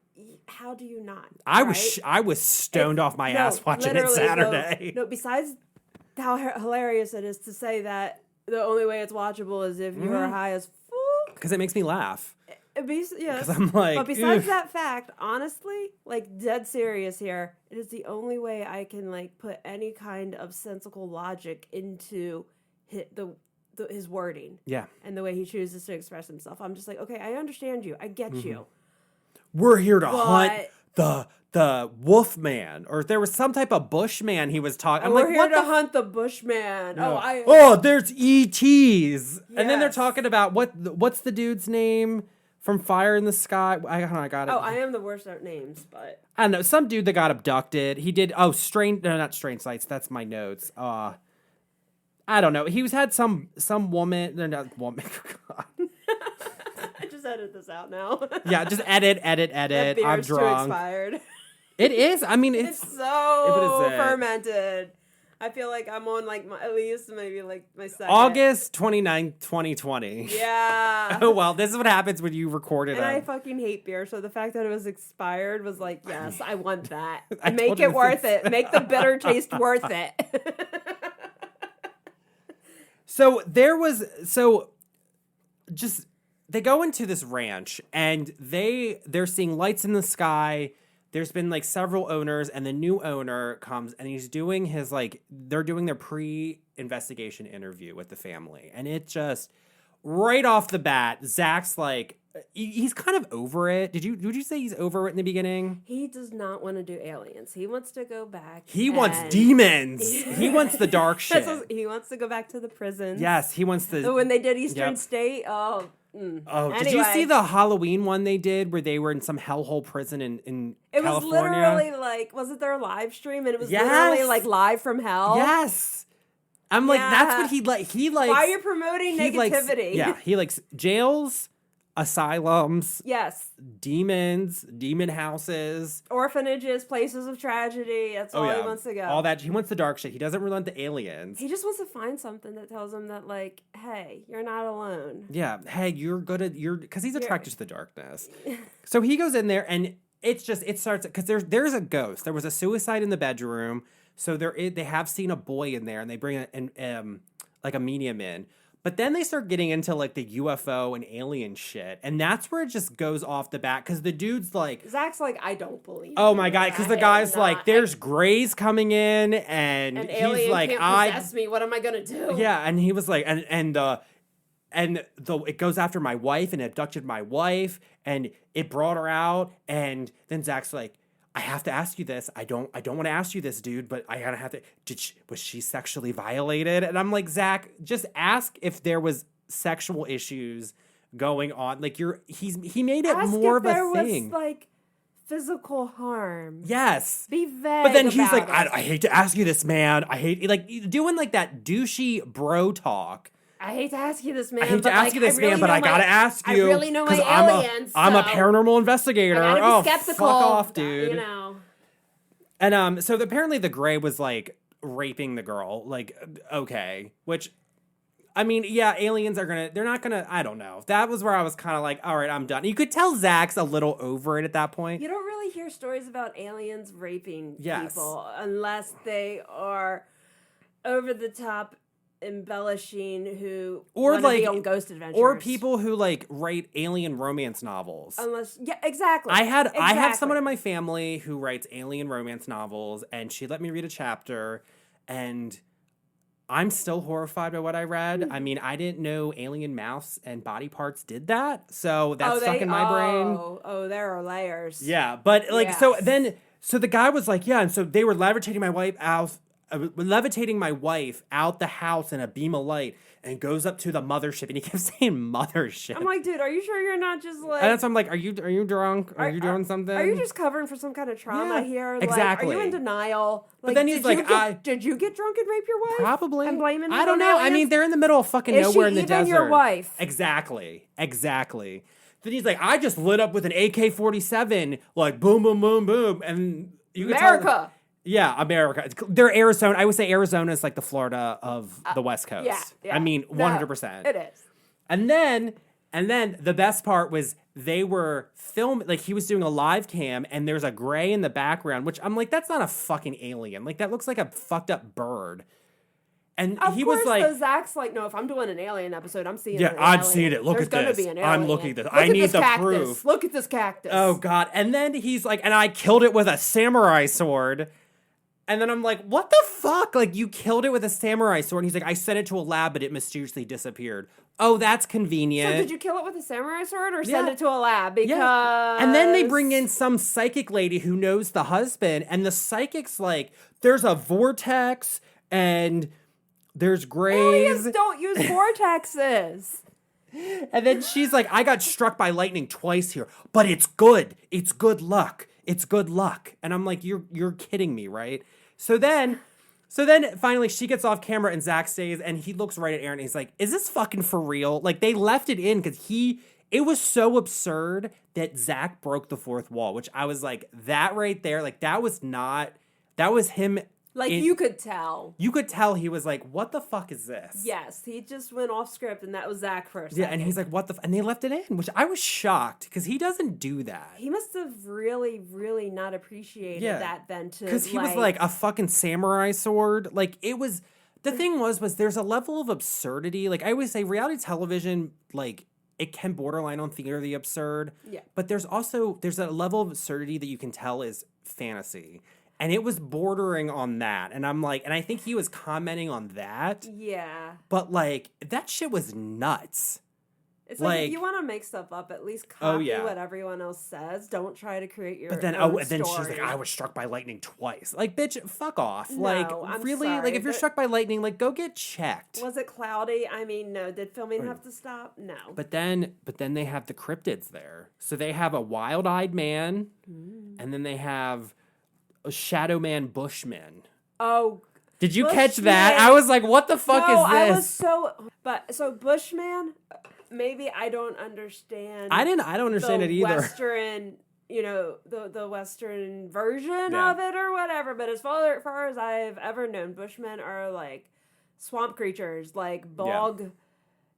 how do you not? I was stoned off my ass watching it Saturday. No, besides how hilarious it is to say that the only way it's watchable is if you are high as fuck. Because it makes me laugh. Yes. Because I'm like, but besides that fact, honestly, like dead serious here, it is the only way I can like put any kind of sensical logic into his wording. Yeah. And the way he chooses to express himself. I'm just like, okay, I understand you. I get you. We're here to hunt the wolf man, or if there was some type of bushman he was talking. We're here to hunt the bushman. No. There's ETs, yes. And then they're talking about what's the dude's name from Fire in the Sky? I got it. Oh, I am the worst at names, but I don't know, some dude that got abducted. He did not Strange Sights. That's my notes. I don't know. He had some woman. They're not woman. God. I just edit this out now. Yeah, just edit. That beer's I'm drunk. Too expired. It is. I mean, it's so fermented. I feel like I'm on like at least maybe like my second. August 29th, 2020. Yeah. Oh, well, this is what happens when you record it. And I fucking hate beer, so the fact that it was expired was like, yes, I want that. I Make it worth it. Make the bitter taste worth it. they go into this ranch and they're seeing lights in the sky. There's been like several owners, and the new owner comes and he's doing his like they're doing their pre-investigation interview with the family, and it just right off the bat, Zach's like he's kind of over it. Would you say he's over it in the beginning? He does not want to do aliens. He wants to go back. He wants demons. He wants the dark shit. He wants to go back to the prison. Yes, he wants to. When they did Eastern State, Oh, anyway. Did you see the Halloween one they did where they were in some hellhole prison in California? It was literally like, was it their live stream? And it was literally like live from hell. Yes. I'm like, that's what he likes. Why are you promoting negativity? He likes jails, asylums. Yes. Demons, demon houses. Orphanages, places of tragedy. That's all he wants to go. All that. He wants the dark shit. He doesn't really want the aliens. He just wants to find something that tells him that, like, hey, you're not alone. Yeah. Hey, because he's attracted to the darkness. So he goes in there and it starts, because there's a ghost. There was a suicide in the bedroom. So they have seen a boy in there, and they bring like a medium in. But then they start getting into like the UFO and alien shit, and that's where it just goes off the bat, because the dude's like, Zach's like, I don't believe. Oh my god, because the guy's like, there's grays coming in, and an he's alien like, can't possess me. What am I gonna do? Yeah, and he was like, and it goes after my wife and abducted my wife, and it brought her out, and then Zach's like, I have to ask you this. I don't want to ask you this, dude, but I gotta have to. Was she sexually violated? And I'm like, Zach, just ask if there was sexual issues going on. Like he made it more of a thing. Was, like, physical harm. Yes. Be vague. But then he's like, I hate to ask you this, man. I hate like doing like that douchey bro talk. I hate to ask you this, man. But I gotta ask you. I really know my aliens. I'm a paranormal investigator. I gotta be skeptical. Fuck off, dude. You know. And so apparently the gray was like raping the girl. Like, okay, which, I mean, yeah, aliens they're not gonna. I don't know. That was where I was kind of like, all right, I'm done. You could tell Zach's a little over it at that point. You don't really hear stories about aliens raping people unless they are over the top, embellishing, who or like be on Ghost Adventures, or people who like write alien romance novels. Exactly. I have someone in my family who writes alien romance novels, and she let me read a chapter, and I'm still horrified by what I read. I mean, I didn't know alien mouths and body parts did that, so that's stuck in my brain. Oh, there are layers. Yeah, but like so the guy was like, yeah, and so they were levitating my wife out the house in a beam of light, and goes up to the mothership, and he kept saying mothership. I'm like, dude, are you sure you're not just like? And so I'm like, are you drunk? Are you doing something? Are you just covering for some kind of trauma here? Exactly. Like, are you in denial? Like, but then he's like, did you get drunk and rape your wife? Probably. I'm blaming. I don't know. I mean, they're in the middle of fucking nowhere in the desert. Is she even your wife? Exactly. Then he's like, I just lit up with an AK-47, like boom, boom, boom, boom, and you can America. Yeah, America. They're Arizona. I would say Arizona is like the Florida of the West Coast. Yeah. I mean, 100%. It is. And then the best part was they were filming, like he was doing a live cam, and there's a gray in the background, which I'm like, that's not a fucking alien. Like that looks like a fucked up bird. And he was like, so Zach's like, no, if I'm doing an alien episode, I'm seeing an I'm alien. seeing it. Look There's at this. Gonna be an alien. I'm looking at this. Look I at need this the cactus. proof. Look at this cactus. Oh, God. And then he's like, and I killed it with a samurai sword. And then I'm like, what the fuck? Like, you killed it with a samurai sword. And he's like, I sent it to a lab, but it mysteriously disappeared. Oh, that's convenient. So did you kill it with a samurai sword or send it to a lab? Because... Yeah. And then they bring in some psychic lady who knows the husband. And the psychic's like, there's a vortex and there's grays. Aliens don't use vortexes. And then she's like, I got struck by lightning twice here, but it's good. It's good luck. It's good luck. And I'm like, you're kidding me, right? So then finally she gets off camera and Zach stays, and he looks right at Aaron and he's like, is this fucking for real? Like, they left it in because it was so absurd that Zach broke the fourth wall, which I was like, that right there, like that was him. Like, you could tell. You could tell he was like, what the fuck is this? Yes, he just went off script, and that was Zach for a second. Yeah, and he's like, what the and they left it in, which I was shocked, because he doesn't do that. He must have really, really not appreciated that then, too. Because he was like, a fucking samurai sword. Like, it was, the thing was there's a level of absurdity. Like, I always say, reality television, like, it can borderline on theater of the absurd. Yeah. But there's a level of absurdity that you can tell is fantasy. And it was bordering on that. And I'm like, and I think he was commenting on that. Yeah. But like, that shit was nuts. It's like if you want to make stuff up, at least copy what everyone else says. Don't try to create your own then story. She's like, I was struck by lightning twice. Like, bitch, fuck off. No, like, I'm really? sorry, Like, if you're struck by lightning, like, go get checked. Was it cloudy? I mean, no. Did filming have to stop? No. But then they have the cryptids there. So they have a wild-eyed man, and then they have a shadow man bushman. Oh. Did you catch that? I was like, what the fuck is this? So Bushman, maybe I don't understand. I don't understand it either. Western, the Western version of it or whatever. But as far as I've ever known, Bushmen are like swamp creatures, like bog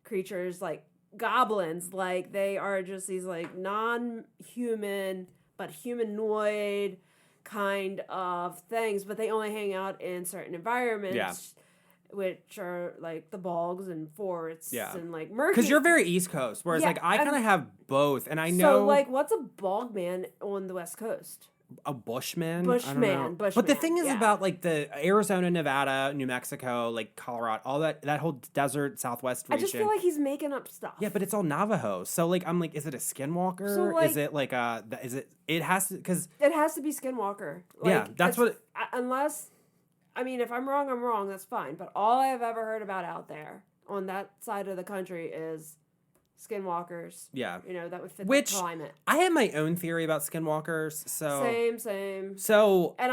creatures, like goblins. Like they are just these like non-human but humanoid kind of things, but they only hang out in certain environments, which are like the bogs and forests and like murky. Because you're very East Coast, whereas like I kind of have both, and I know. So like, what's a bog man on the West Coast? A bushman? Bushman. But the thing is about like the Arizona, Nevada, New Mexico, like Colorado, all that whole desert Southwest region. I just feel like he's making up stuff. Yeah, but it's all Navajo. So like, I'm like, is it a skinwalker? So, like, is it like it has to, because it has to be skinwalker. Like, that's what. Unless, I mean, if I'm wrong, that's fine. But all I've ever heard about out there on that side of the country is skinwalkers. Yeah. That would fit the climate. I have my own theory about skinwalkers. So Same. So and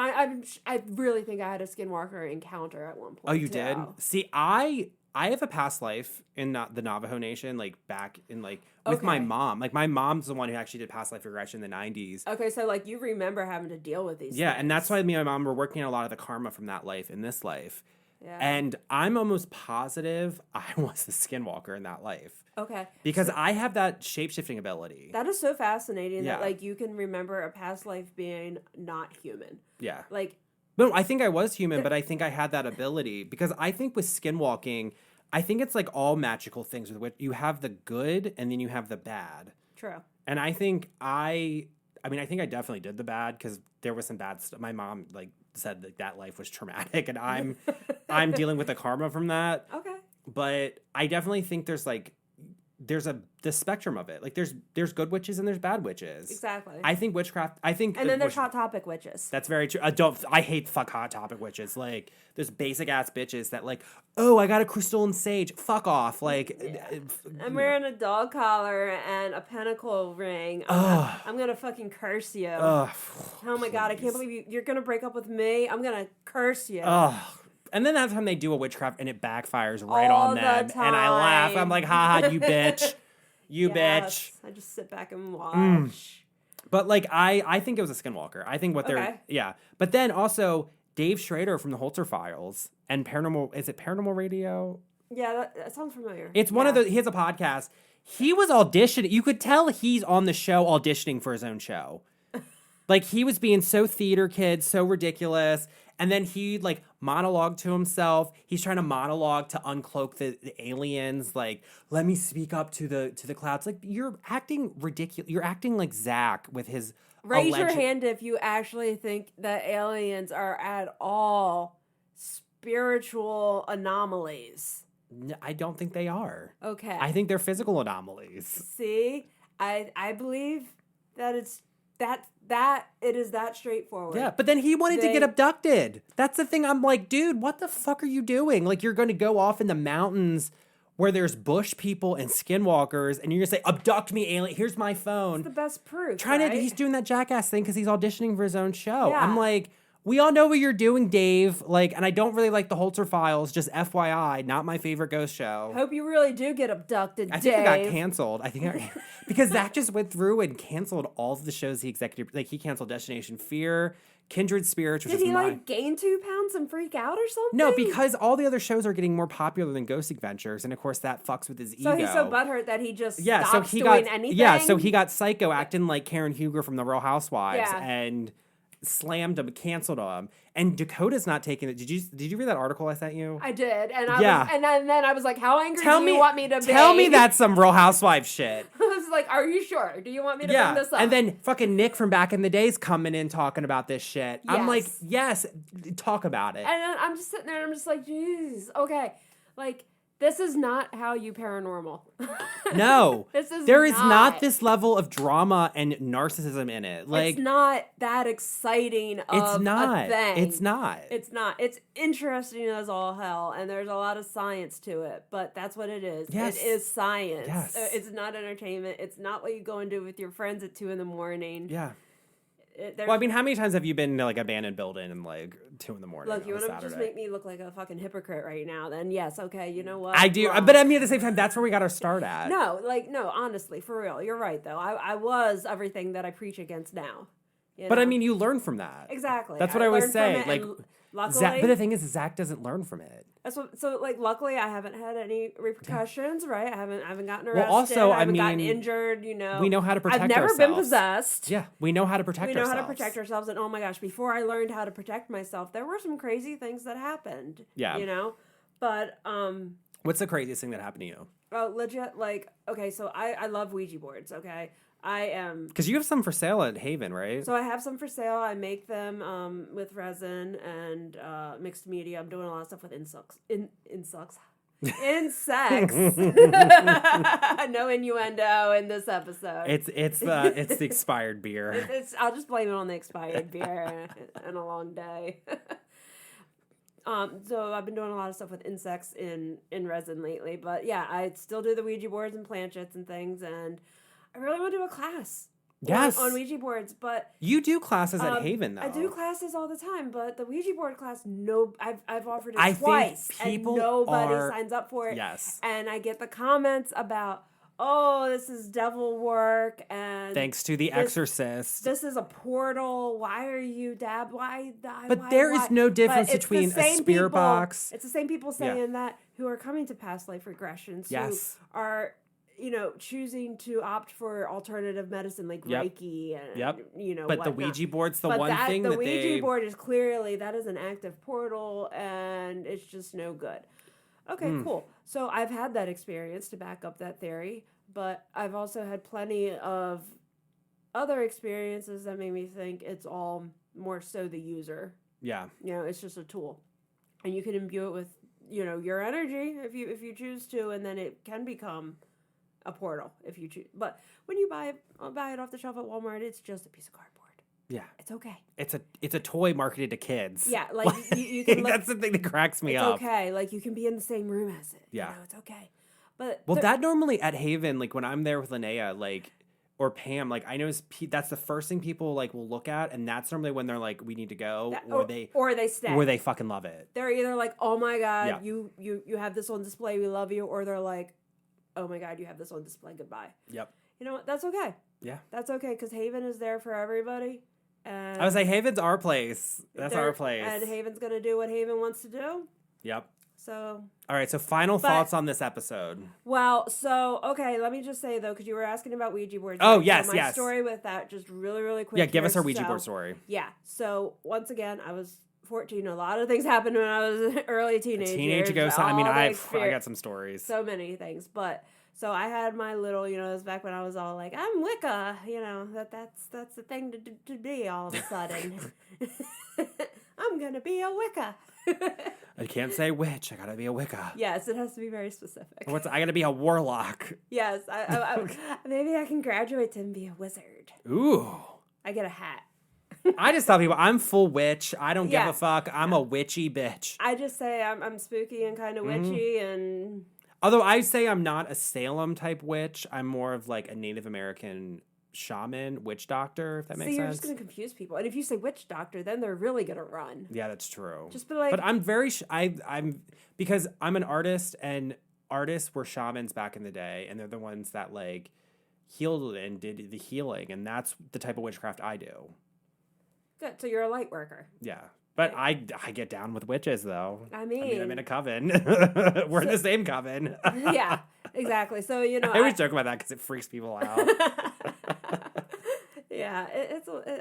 I really think I had a skinwalker encounter at one point. Oh, you did? See, I have a past life in the Navajo Nation, like back in like with my mom. Like my mom's the one who actually did past life regression in the 90s. Okay, so like you remember having to deal with these things. And that's why me and my mom were working on a lot of the karma from that life in this life. Yeah. And I'm almost positive I was the skinwalker in that life. Okay. Because I have that shape-shifting ability. That is so fascinating that like you can remember a past life being not human. Yeah. Like no, I think I was human, but I think I had that ability because I think with skinwalking, I think it's like all magical things with which you have the good and then you have the bad. True. And I think I definitely did the bad because there was some bad stuff. My mom like said that life was traumatic, and I'm dealing with the karma from that. Okay. But I definitely think there's the spectrum of it. Like there's good witches and there's bad witches. Exactly. I think witchcraft. And then there's hot topic witches. That's very true. I hate fuck hot topic witches. Like there's basic ass bitches that like, oh, I got a crystal and sage. Fuck off. Like I'm wearing a dog collar and a pentacle ring. I'm gonna fucking curse you. Oh my god, I can't believe you're gonna break up with me. I'm gonna curse you. And then that's when they do a witchcraft and it backfires right on them. And I laugh. I'm like, haha, you bitch. You bitch. I just sit back and watch. But like, I think it was a skinwalker. I think what they're, But then also Dave Schrader from the Holzer Files and is it Paranormal Radio? Yeah, that sounds familiar. It's one of he has a podcast. He was auditioning. You could tell he's on the show auditioning for his own show. Like he was being so theater kid, so ridiculous. And then he like monologued to himself. He's trying to monologue to uncloak the aliens. Like, let me speak up to the clouds. Like, you're acting ridiculous. You're acting like Zach with his. Raise your hand if you actually think that aliens are at all spiritual anomalies. I don't think they are. Okay. I think they're physical anomalies. See, I believe that it's that it is that straightforward. Yeah, but then he wanted to get abducted. That's the thing. I'm like, dude, what the fuck are you doing? Like, you're going to go off in the mountains where there's bush people and skinwalkers, and you're going to say, abduct me, alien. Here's my phone. It's the best proof, He's doing that jackass thing because he's auditioning for his own show. Yeah. I'm like, we all know what you're doing, Dave. Like, and I don't really like the Holzer Files. Just FYI, not my favorite ghost show. Hope you really do get abducted, I think it got canceled. Because Zach just went through and canceled all of the shows he executive. Like he canceled Destination Fear, Kindred Spirits. Did he like gain 2 pounds and freak out or something? No, because all the other shows are getting more popular than Ghost Adventures, and of course that fucks with his ego. So he's so butthurt that he just stops doing anything. Yeah, so he got Psycho acting like Karen Huger from The Real Housewives, and slammed them, canceled them, and Dakota's not taking it. Did you read that article I sent you? I did, and then I was like, how angry do you want me to be? Tell me that's some Real Housewives shit. I was like, are you sure? Do you want me to bring this up? And then fucking Nick from back in the days coming in talking about this shit. Yes. I'm like, yes, talk about it. And then I'm just sitting there and I'm just like, geez, okay, like. This is not how you paranormal. No. There is not this level of drama and narcissism in it. Like, it's not that exciting of a thing. It's not. It's interesting as all hell, and there's a lot of science to it, but that's what it is. Yes. It is science. Yes. It's not entertainment. It's not what you go and do with your friends at 2 a.m. Yeah. Well, I mean, how many times have you been in like abandoned building and like 2 a.m? Look, you want to just make me look like a fucking hypocrite right now? Then yes, okay, you know what? I do, but I mean, at the same time, that's where we got our start at. No, honestly, for real, you're right though. I was everything that I preach against now. But I mean, you learn from that. Exactly. That's what I always say. Like, luckily, but the thing is, Zach doesn't learn from it. So luckily I haven't had any repercussions, right? I haven't gotten arrested. Well, also, I haven't gotten injured, you know. We know how to protect ourselves. I've never been possessed. Yeah, we know how to protect ourselves. We know how to protect ourselves, and oh my gosh, before I learned how to protect myself, there were some crazy things that happened. Yeah. You know? But what's the craziest thing that happened to you? Oh, legit, like, okay, so I love Ouija boards, okay? I am... Because you have some for sale at Haven, right? So I have some for sale. I make them with resin and mixed media. I'm doing a lot of stuff with insects. Insects. No innuendo in this episode. It's the expired beer. I'll just blame it on the expired beer and a long day. So I've been doing a lot of stuff with insects in resin lately. But yeah, I still do the Ouija boards and planchettes and things, and I really want to do a class. Yes. On Ouija boards, but you do classes at Haven though. I do classes all the time, but the Ouija board class, I've offered it twice, and nobody signs up for it. Yes. And I get the comments about, oh, this is devil work, and thanks to The Exorcist. This is a portal. Why are you But there is no difference between a spirit box. It's the same people saying that who are coming to past life regressions. Yes. Who are, choosing to opt for alternative medicine like Reiki and, But whatnot. the Ouija board's the one thing that the Ouija board is clearly, that is an active portal, and it's just no good. Okay, cool. So I've had that experience to back up that theory, but I've also had plenty of other experiences that made me think it's all more so the user. Yeah. It's just a tool. And you can imbue it with, your energy if you choose to, and then it can become a portal if you choose. But when you buy it off the shelf at Walmart, it's just a piece of cardboard. Yeah. It's okay. It's a toy marketed to kids. Yeah, like you can that's the thing that cracks me up. It's okay. Like you can be in the same room as it. Yeah. It's okay. But that normally at Haven, like when I'm there with Linnea, like, or Pam, like I know that's the first thing people like will look at, and that's normally when they're like, we need to go, or they stay, or they fucking love it. They're either like, oh my god, you have this on display, we love you, or they're like, oh my god, you have this on display, goodbye. Yep. You know what? That's okay. Yeah. That's okay, because Haven is there for everybody. And I was like, Haven's our place. That's our place. And Haven's going to do what Haven wants to do. Yep. So. All right, so final thoughts on this episode. Well, okay, let me just say, though, because you were asking about Ouija boards. Oh, right? yes, so my story with that, just really, really quick. Yeah, give us our Ouija board story. Yeah. So, once again, I was 14. A lot of things happened when I was an early teenager. Teenage ghost. I mean, I got some stories. So many things, but so I had my little, it was back when I was all like, I'm Wicca, that's the thing to be all of a sudden. I'm gonna be a Wicca. I can't say witch. I gotta be a Wicca. Yes, it has to be very specific. I gotta be a warlock. Yes, I maybe I can graduate to be a wizard. Ooh. I get a hat. I just tell people I'm full witch. I don't give a fuck. I'm a witchy bitch. I just say I'm spooky and kind of witchy and. Although I say I'm not a Salem type witch, I'm more of like a Native American shaman, witch doctor, if that makes sense. You're just going to confuse people. And if you say witch doctor, then they're really going to run. Yeah, that's true. Just be like... But I'm very... I'm because I'm an artist, and artists were shamans back in the day, and they're the ones that like healed and did the healing, and that's the type of witchcraft I do. Good. So you're a light worker. Yeah. But I get down with witches, though. I mean I'm in a coven. We're in the same coven. Yeah, exactly. So, I always joke about that because it freaks people out. Yeah,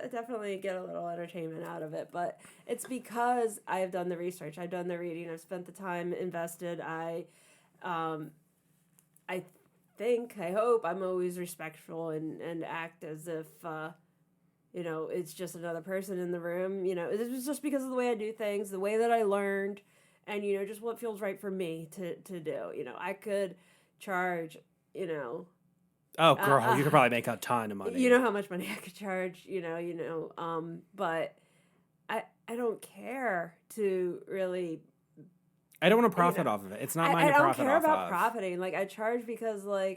I definitely get a little entertainment out of it, but it's because I've done the research, I've done the reading, I've spent the time invested. I hope I'm always respectful and act as if it's just another person in the room. It's just because of the way I do things, the way that I learned, and just what feels right for me to do. I could charge. Oh, girl, you could probably make a ton of money. You know how much money I could charge, but I don't care to really. I don't want to profit off of it. It's not mine to profit off of. I don't care about profiting. Like, I charge because, I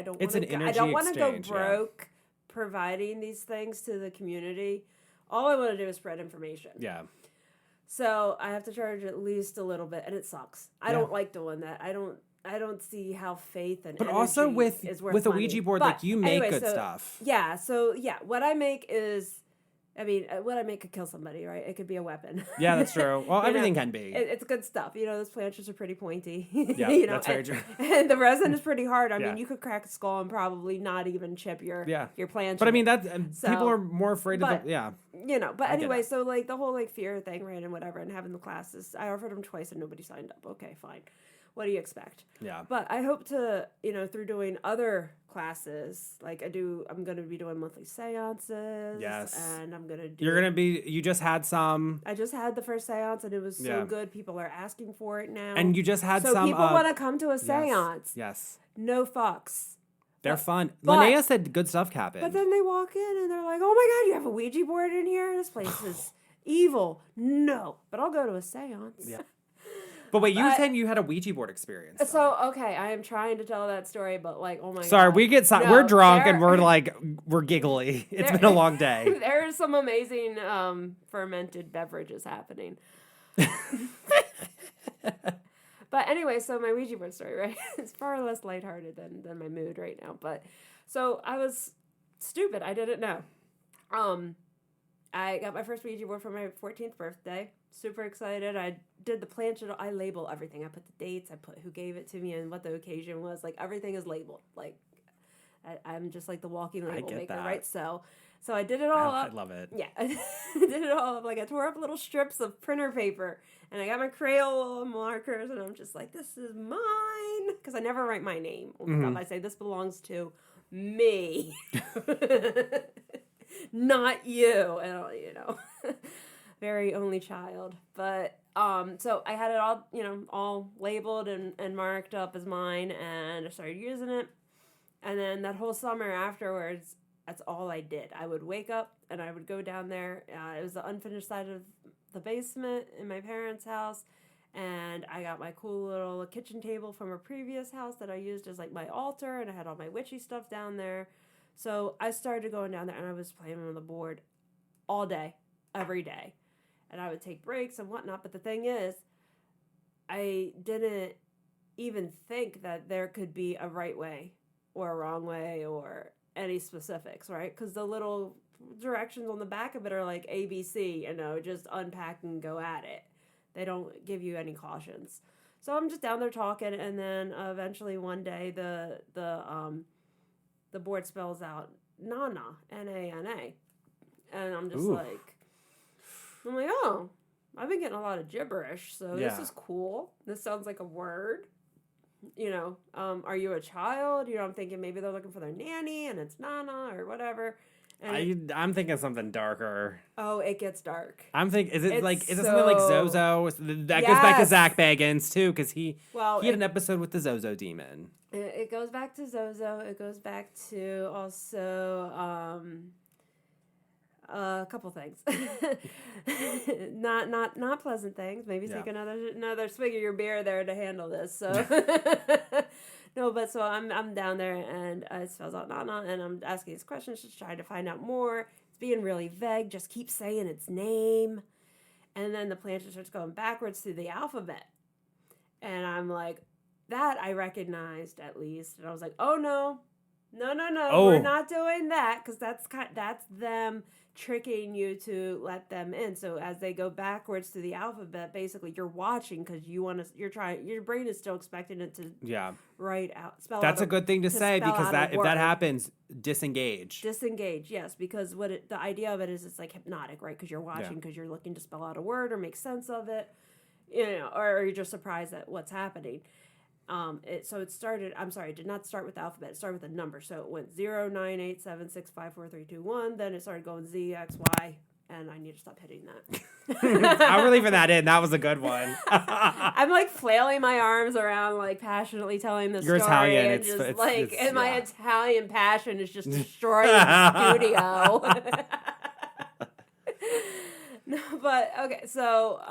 don't want to. I don't want to go broke providing these things to the community. All I want to do is spread information. Yeah. So I have to charge at least a little bit, and it sucks. I don't like doing that. I don't see how faith and but energy also with a money. Ouija board, but you make good stuff. Yeah. So what I make is, what I make could kill somebody, right? It could be a weapon. Yeah, that's true. Well, everything can be. It's good stuff. Those planters are pretty pointy. Yeah, that's very true. And the resin is pretty hard. I mean, you could crack a skull and probably not even chip your planter. But I mean, people are more afraid of the, yeah. But anyway, so the whole fear thing, right, and whatever, and having the classes, I offered them twice and nobody signed up. Okay, fine. What do you expect? Yeah. But I hope to, through doing other classes, I'm going to be doing monthly seances. Yes. And I'm going to do... You just had some... I just had the first seance and it was so good. People are asking for it now. And you just had so some... people want to come to a seance. Yes. No fucks. They're fun. Linnea said good stuff happened. But then they walk in and they're like, oh my God, you have a Ouija board in here? This place is evil. No. But I'll go to a seance. Yeah. But wait, you were saying you had a Ouija board experience. So, okay, I am trying to tell that story, but oh my God. Sorry, we're drunk and we're giggly. It's been a long day. There are some amazing fermented beverages happening. But anyway, so my Ouija board story, right? It's far less lighthearted than my mood right now. But so I was stupid. I didn't know. I got my first Ouija board for my 14th birthday. Super excited. I did the planchette. I label everything. I put the dates. I put who gave it to me and what the occasion was. Everything is labeled. I'm just the walking label maker, right? So I did it all up. I love it. Yeah, I did it all up. I tore up little strips of printer paper and I got my Crayola markers and I'm just this is mine because I never write my name on stuff. I say this belongs to me. Not you, and very only child. But so I had it all, all labeled and marked up as mine, and I started using it. And then that whole summer afterwards, that's all I did. I would wake up and I would go down there. It was the unfinished side of the basement in my parents' house, and I got my cool little kitchen table from a previous house that I used as my altar, and I had all my witchy stuff down there. So I started going down there and I was playing on the board all day, every day. And I would take breaks and whatnot. But the thing is, I didn't even think that there could be a right way or a wrong way or any specifics, right? Because the little directions on the back of it are ABC, just unpack and go at it. They don't give you any cautions. So I'm just down there talking, and then eventually one day the board spells out Nana, N-A-N-A. And I'm just oh, I've been getting a lot of gibberish, so this is cool. This sounds like a word. Are you a child? I'm thinking maybe they're looking for their nanny and it's Nana or whatever. And I'm thinking something darker. Oh, it gets dark. I'm thinking, is it something like Zozo? That goes back to Zach Bagans too, because he had an episode with the Zozo demon. It goes back to Zozo. It goes back to also a couple things, not pleasant things. Maybe take another swig of your beer there to handle this. So no, but so I'm down there and it spells out Nana, and I'm asking these questions, just trying to find out more. It's being really vague. Just keep saying its name, and then the planter starts going backwards through the alphabet, and I'm like, that I recognized at least, and I was like, oh no, No, Oh. we're not doing that, because that's them tricking you to let them in. So as they go backwards through the alphabet, basically you're watching because your brain is still expecting it to spell That's out a good thing to say, because if that happens, disengage, yes, because the idea of it is it's like hypnotic, right? Because you're watching, because you're looking to spell out a word or make sense of it, or you're just surprised at what's happening. It did not start with the alphabet. It started with a number. So it went 0, 9, 8, 7, 6, 5, 4, 3, 2, 1. Then it started going Z, X, Y, and I need to stop hitting that. We're leaving that in. That was a good one. I'm like flailing my arms around, like passionately telling the story. You're Italian. And my Italian passion is just destroying the studio. No, but okay, so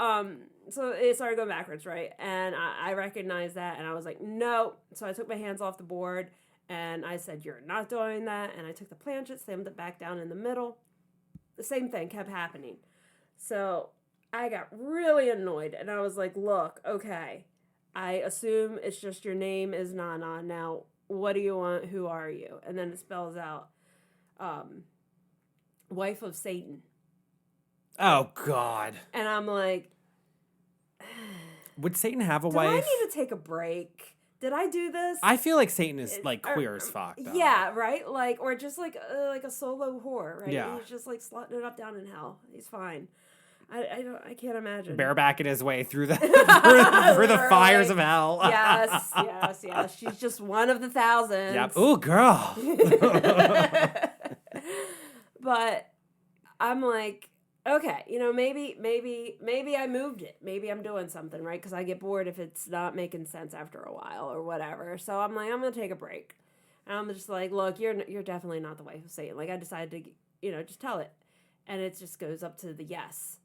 it started going backwards, right? And I recognized that, and I was like, no. So I took my hands off the board, and I said, you're not doing that. And I took the planchette, slammed it back down in the middle. The same thing kept happening. So I got really annoyed, and I was like, look, okay, I assume it's just your name is Nana. Now, what do you want? Who are you? And then it spells out, wife of Satan. Oh, God. And I'm like... Would Satan have a wife? Do I need to take a break? Did I do this? I feel like Satan is like queer as fuck, though. Yeah, right? Like, or just like a solo whore, right? Yeah. He's just like slutting it up down in hell. He's fine. I can't imagine. Barebacking his way through the through the fires of hell. Yes. She's just one of the thousands. Yep. Ooh, girl. But I'm like, okay, maybe I moved it. Maybe I'm doing something, right? Because I get bored if it's not making sense after a while or whatever. So I'm like, I'm going to take a break. And I'm just like, look, you're definitely not the wife of Satan. Like, I decided to, just tell it. And it just goes up to the yes.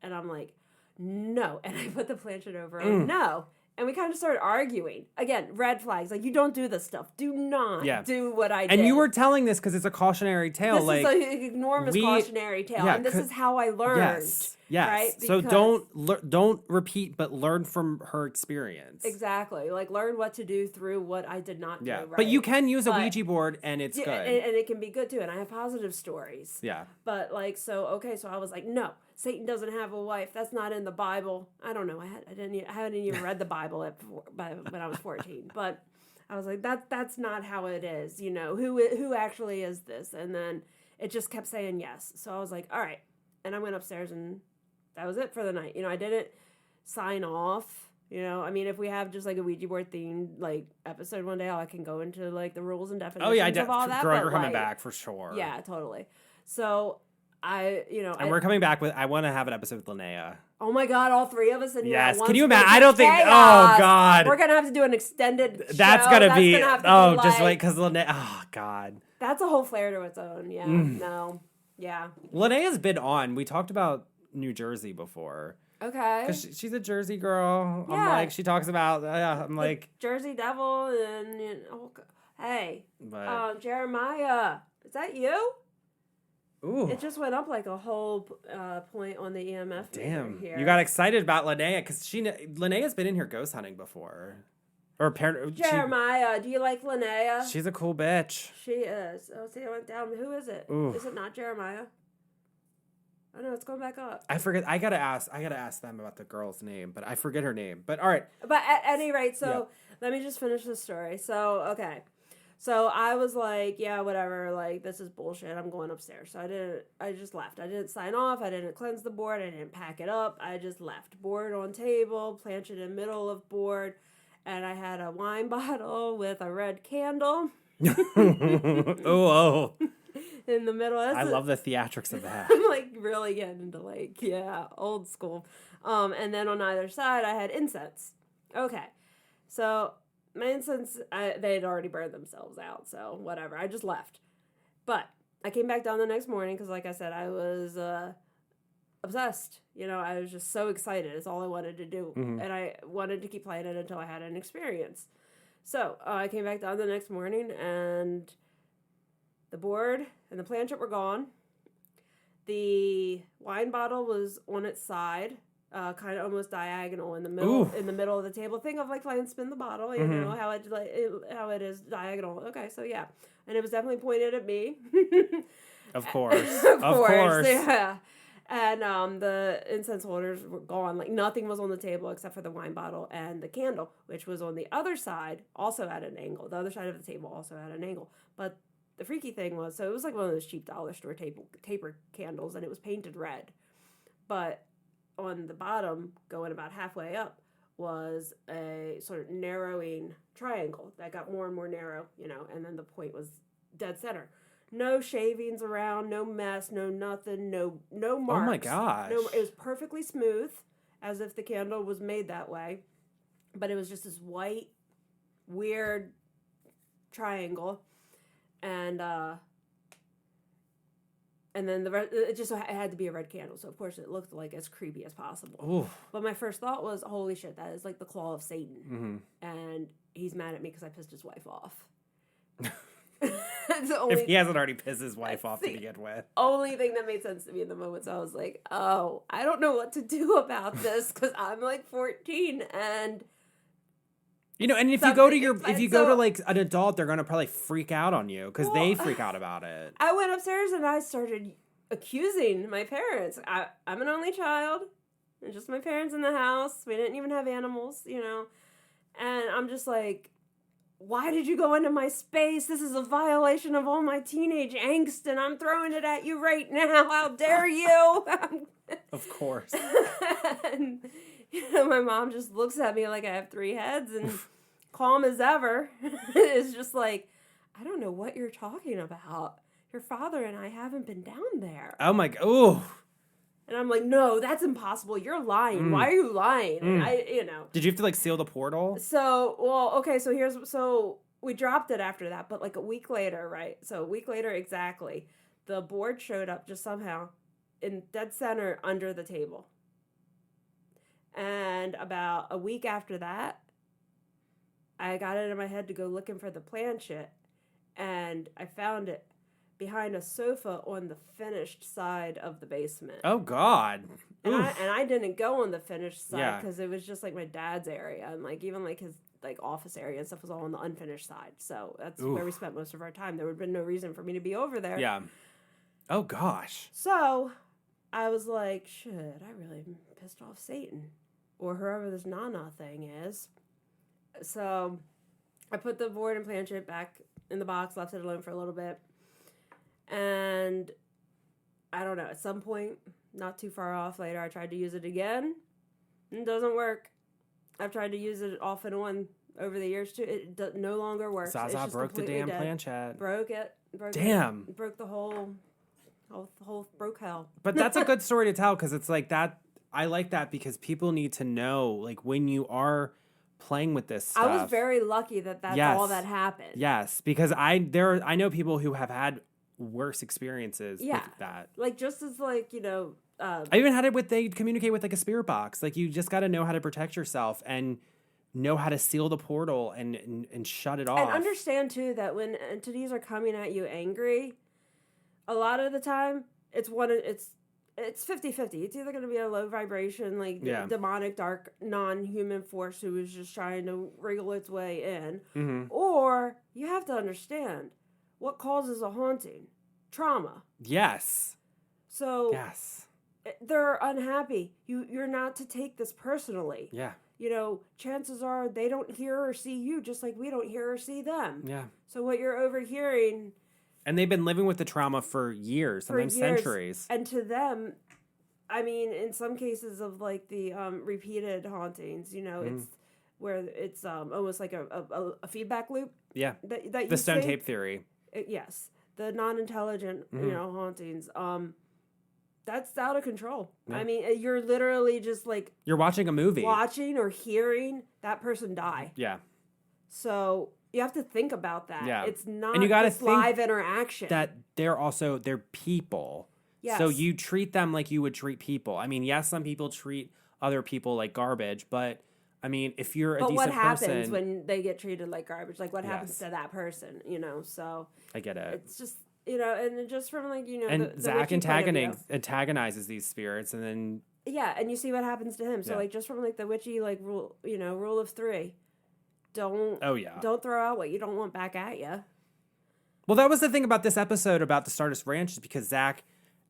And I'm like, no. And I put the planchette over. No. And we kind of started arguing. Again, red flags. Like, you don't do this stuff. Do not do what I did. And you were telling this because it's a cautionary tale. This is an enormous cautionary tale. Yeah, and this is how I learned. Yes. Right? So don't repeat, but learn from her experience. Exactly. Like, learn what to do through what I did not do. Right? But you can use a Ouija board, and it's good. And it can be good, too. And I have positive stories. Yeah. But, like, so I was like, no. Satan doesn't have a wife. That's not in the Bible. I don't know. I hadn't even read the Bible when I was 14. But I was like, that's not how it is. Who actually is this? And then it just kept saying yes. So I was like, all right. And I went upstairs, and that was it for the night. I didn't sign off. I mean, if we have just like a Ouija board themed like episode one day, I can go into like the rules and definitions of all that. We're coming back for sure. Yeah, totally. So. And we're coming back with. I want to have an episode with Linnea. Oh my God, all three of us in here. Yes, can you imagine? I don't think. Oh God, we're gonna have to do an extended. That's show. Gonna be. Just just wait, because Linnea. Oh God, that's a whole flair to its own. Yeah, no, yeah. Linnea's been on. We talked about New Jersey before. Okay. Because she's a Jersey girl. Yeah. I'm like, she talks about. I'm the like Jersey Devil and hey, Jeremiah, is that you? Ooh. It just went up like a whole point on the EMF. Damn, here. You got excited about Linnea because Linnea's been in here ghost hunting before, Jeremiah, do you like Linnea? She's a cool bitch. She is. Oh, see, I went down. Who is it? Ooh. Is it not Jeremiah? Oh no, it's going back up. I forget. I gotta ask them about the girl's name, but I forget her name. But all right. But at any rate, let me just finish the story. So okay. So I was like, yeah, whatever, like, this is bullshit. I'm going upstairs. So I just left. I didn't sign off. I didn't cleanse the board. I didn't pack it up. I just left. Board on table, planchette in middle of board, and I had a wine bottle with a red candle. Oh. In the middle. I love the theatrics of that. I'm, like, really getting into, like, old school. And then on either side, I had incense. Okay. So... my incense, they had already burned themselves out, so whatever. I just left. But I came back down the next morning because, like I said, I was obsessed. I was just so excited. It's all I wanted to do. Mm-hmm. And I wanted to keep playing it until I had an experience. So I came back down the next morning, and the board and the planchette were gone. The wine bottle was on its side, kind of almost diagonal in the middle. In the middle of the table. Think of like playing spin the bottle. You know how how it is diagonal. Okay, so yeah, and it was definitely pointed at me. Of course, of course, yeah. And the incense holders were gone. Like nothing was on the table except for the wine bottle and the candle, which was on the other side, also at an angle. The other side of the table also at an angle. But the freaky thing was, so it was like one of those cheap dollar store taper candles, and it was painted red. But on the bottom, going about halfway up, was a sort of narrowing triangle that got more and more narrow, and then the point was dead center. No shavings around, no mess, no nothing, no marks. Oh my gosh. No, it was perfectly smooth, as if the candle was made that way. But it was just this white, weird triangle. And then it had to be a red candle. So, of course, it looked like as creepy as possible. Ooh. But my first thought was, holy shit, that is like the claw of Satan. And he's mad at me because I pissed his wife off. If he hasn't already pissed his wife off to begin with. Only thing that made sense to me in the moment. So I was like, oh, I don't know what to do about this because I'm like 14 and... and if you go to like an adult, they're going to probably freak out on you because they freak out about it. I went upstairs and I started accusing my parents. I'm an only child and just my parents in the house. We didn't even have animals, And I'm just like... Why did you go into my space? This is a violation of all my teenage angst, and I'm throwing it at you right now. How dare you? Of course. And, my mom just looks at me like I have 3 heads and calm as ever. It's just like, I don't know what you're talking about. Your father and I haven't been down there. Oh, my God. Ooh. And I'm like, no, that's impossible. You're lying. Why are you lying? Did you have to like seal the portal? So we dropped it after that, but like a week later, right? So a week later exactly, the board showed up just somehow in dead center under the table. And about a week after that, I got it in my head to go looking for the planchette, and I found it behind a sofa on the finished side of the basement. Oh, God. And I didn't go on the finished side because it was just like my dad's area, and like even like his like office area and stuff was all on the unfinished side. So that's where we spent most of our time. There would have been no reason for me to be over there. Yeah. Oh, gosh. So I was like, shit, I really pissed off Satan or whoever this Nana thing is. So I put the board and planchette back in the box, left it alone for a little bit. And I don't know, at some point, not too far off later, I tried to use it again. It doesn't work. I've tried to use it off and on over the years too. It no longer works. Zaza broke the damn planchette. Broke it. Damn. Broke the whole broke hell. But that's a good story to tell because it's like that. I like that because people need to know like when you are playing with this stuff. I was very lucky that's all that happened. Yes, because I know people who have had worse experiences with that. Like just as like, I even had it they communicate with like a spirit box. Like you just got to know how to protect yourself and know how to seal the portal and shut it off. And understand too that when entities are coming at you angry, a lot of the time it's 50-50. It's either going to be a low vibration, like demonic, dark, non-human force who is just trying to wriggle its way in, or you have to understand what causes a haunting? Trauma. Yes. So they're unhappy. You're not to take this personally. Yeah. Chances are they don't hear or see you just like we don't hear or see them. Yeah. So what you're overhearing... And they've been living with the trauma for years, sometimes centuries. And to them, I mean, in some cases of like the repeated hauntings, it's where it's almost like a feedback loop. Yeah. That the stone tape theory. Yes. The non-intelligent, hauntings. That's out of control. Yeah. I mean, you're literally just like... You're watching a movie. Watching or hearing that person die. Yeah. So you have to think about that. Yeah. It's not and you gotta this live interaction. That they're people. Yes. So you treat them like you would treat people. I mean, yes, some people treat other people like garbage, but... I mean, if you're a decent person... But what happens when they get treated like garbage? Like, what happens to that person, So... I get it. It's just, and just from, like, And Zach antagonizes these spirits, and then Yeah, and you see what happens to him. So like just from like the witchy like rule, rule of 3. Don't throw out what you don't want back at you. Well, that was the thing about this episode about the Stardust Ranch is because Zach,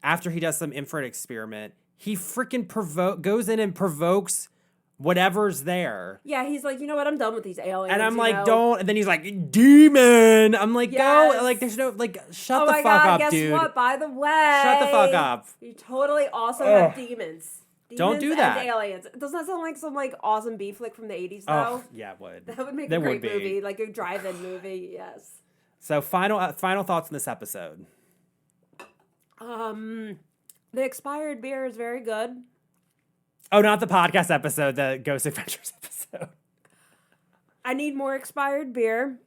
after he does some infrared experiment, he freaking goes in and provokes whatever's there. Yeah, he's like, you know what? I'm done with these aliens. And I'm like, don't. And then he's like, demon. I'm like, go. Like, there's no, like, shut the fuck up, dude. Guess what? By the way. Shut the fuck up. You totally also have demons. Don't do that. And aliens. Doesn't that sound like some like awesome B flick from the 80s though? Oh, yeah, it would. That would make a great movie, like a drive-in movie. Yes. So final thoughts on this episode. The expired beer is very good. Oh, not the podcast episode, the Ghost Adventures episode. I need more expired beer.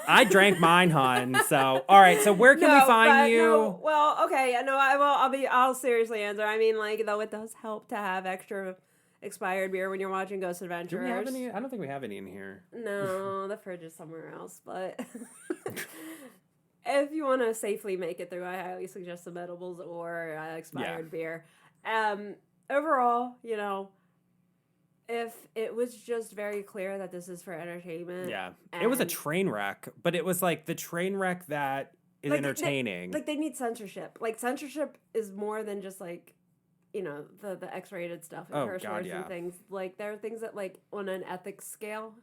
I drank mine, hon. So, all right. So, where can we find you? No, well, okay. No, I will. I'll seriously answer. I mean, like, though, it does help to have extra expired beer when you're watching Ghost Adventures. Do we have any? I don't think we have any in here. No, the fridge is somewhere else. But if you want to safely make it through, I highly suggest some edibles or expired beer. Overall, if it was just very clear that this is for entertainment. Yeah. It was a train wreck, but it was like the train wreck that is entertaining. They need censorship. Like, censorship is more than just like, the X-rated stuff and curse words and things. Like, there are things that, like, on an ethics scale,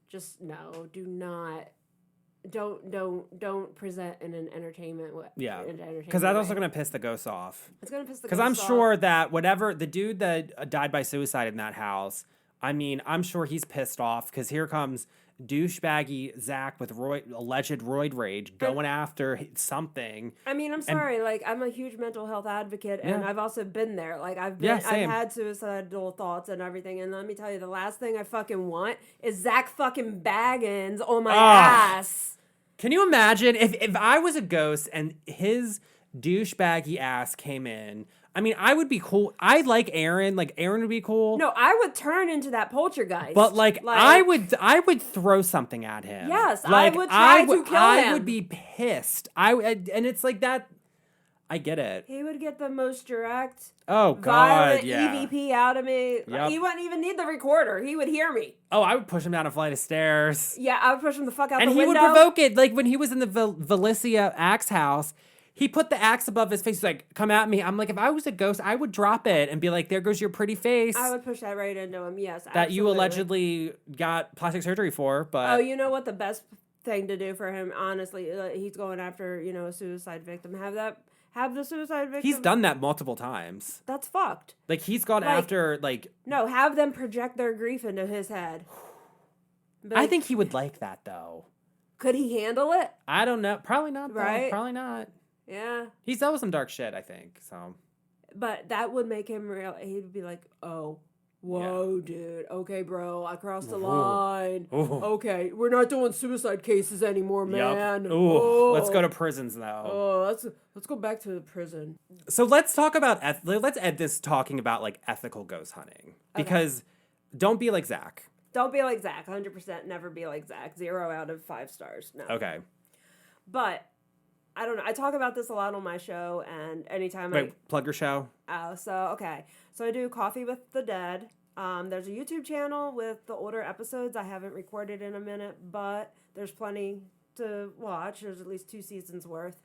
just no, do not. Don't present in an entertainment way. Yeah, because that's also going to piss the ghosts off. It's going to piss the ghosts off. Because I'm sure that whatever the dude that died by suicide in that house, I mean, I'm sure he's pissed off because here comes douchebaggy Zach with alleged roid rage going after something. I mean, I'm sorry. Like, I'm a huge mental health advocate, and I've also been there. Like, I've had suicidal thoughts and everything. And let me tell you, the last thing I fucking want is Zach fucking Baggins on my ass. Can you imagine if I was a ghost and his douchebaggy ass came in? I mean, I would be cool. I like Aaron. Like, Aaron would be cool. No, I would turn into that poltergeist. But I would throw something at him. Yes, I would try to kill him. I would be pissed. And it's like that. I get it. He would get the most direct, violent EVP out of me. Yep. He wouldn't even need the recorder. He would hear me. Oh, I would push him down a flight of stairs. Yeah, I would push him the fuck out the window. And he would provoke it. Like, when he was in the Valicia axe house, he put the axe above his face. He's like, come at me. I'm like, if I was a ghost, I would drop it and be like, there goes your pretty face. I would push that right into him, yes. That absolutely. You allegedly got plastic surgery for, but... Oh, you know what the best thing to do for him, honestly, he's going after, a suicide victim. Have the suicide victim... He's done that multiple times. That's fucked. Like, he's gone after, like... No, have them project their grief into his head. But I think he would like that, though. Could he handle it? I don't know. Probably not, though. Right? Probably not. Yeah. He's dealt with some dark shit, I think, so... But that would make him real... He'd be like, oh... Whoa, dude. Okay, bro. I crossed the line. Ooh. Okay, we're not doing suicide cases anymore, man. Yep. Ooh. Let's go to prisons now. Oh, let's go back to the prison. So let's talk about let's end this talking about like ethical ghost hunting because don't be like Zach. Don't be like Zach. 100% never be like Zach. 0 out of 5 stars. No. Okay. But I don't know. I talk about this a lot on my show, and anytime plug your show. So I do Coffee with the Dead. There's a YouTube channel with the older episodes. I haven't recorded in a minute, but there's plenty to watch. There's at least 2 seasons worth.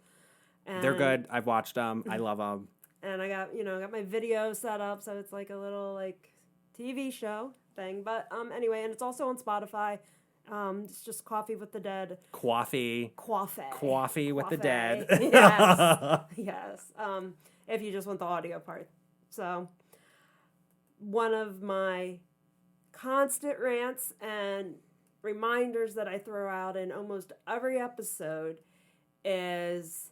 And they're good. I've watched them. I love them. And I got my video set up, so it's like a little like TV show thing. But anyway, and it's also on Spotify. It's just Coffee with the Dead. Coffee with the Dead. Yes. If you just want the audio part. So, one of my constant rants and reminders that I throw out in almost every episode is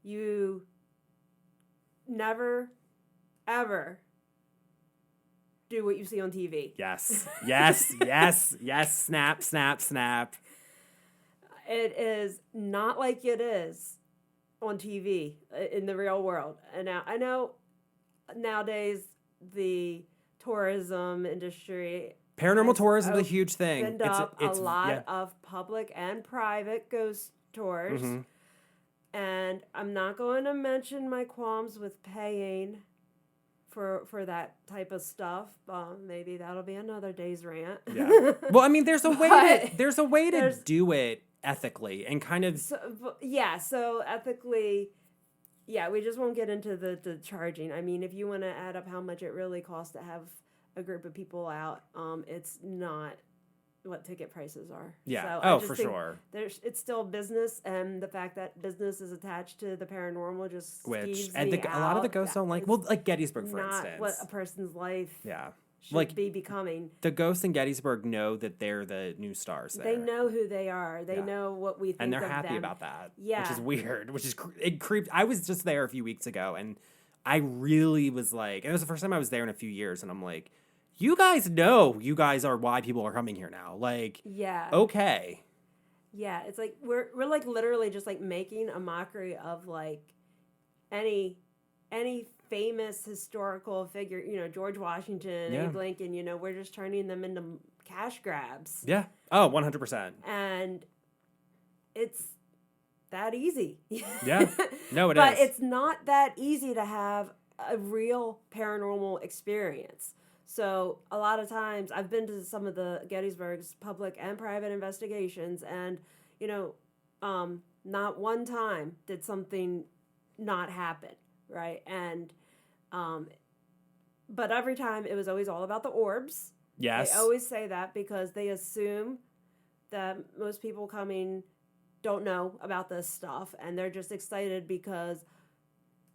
you never, ever do what you see on TV. Yes. Snap. It is not like it is on TV in the real world. And now I know nowadays the tourism industry, paranormal tourism is a huge thing. It's a lot of public and private ghost tours. Mm-hmm. And I'm not going to mention my qualms with paying for that type of stuff. Maybe that'll be another day's rant. Yeah. Well, I mean, there's a way to do it ethically and kind of. So ethically, yeah, we just won't get into the charging. I mean, if you want to add up how much it really costs to have a group of people out, it's not what ticket prices are. Yeah. So for sure. It's still business, and the fact that business is attached to the paranormal just skeeves and me a lot of the ghosts don't like. Well, like Gettysburg, for instance. Not what a person's life. Yeah. Should be becoming. The ghosts in Gettysburg know that they're the new stars there. They know who they are. They know what we think and they're of happy them. about that. Yeah. Which is weird. Which is it creeped. I was just there a few weeks ago, and I really was like, and it was the first time I was there in a few years, and I'm like, you guys know you guys are why people are coming here now. Like, yeah. Okay. Yeah, it's like we're like literally just like making a mockery of like any famous historical figure, George Washington, Abe Lincoln, we're just turning them into cash grabs. Yeah. Oh, 100%. And it's that easy. Yeah. No, it is. But it's not that easy to have a real paranormal experience. So a lot of times I've been to some of the Gettysburg's public and private investigations, and, not one time did something not happen, right? And, but every time it was always all about the orbs. Yes. They always say that because they assume that most people coming don't know about this stuff, and they're just excited because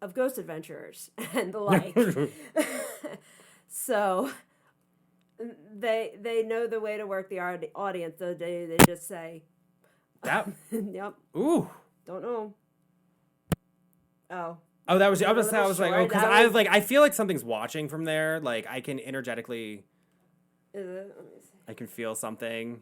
of ghost adventurers and the like. So they know the way to work the audience. So they just say, that. Yep. Ooh. Don't know. Oh, that was. I was like, because I feel like something's watching from there. Like I can energetically. Is it? Let me see. I can feel something.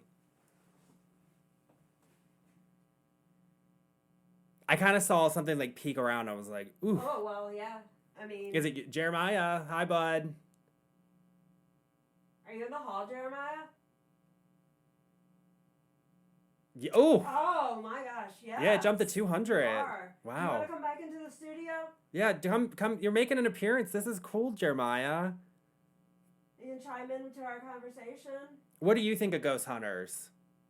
I kind of saw something like peek around. I was like, ooh. Oh well, yeah. I mean. Is it Jeremiah? Hi, bud. Are you in the hall, Jeremiah? Yeah, oh my gosh, yeah. Yeah, it jumped to 200. Wow. You want to come back into the studio? Yeah, come. You're making an appearance. This is cool, Jeremiah. You can chime into our conversation. What do you think of ghost hunters?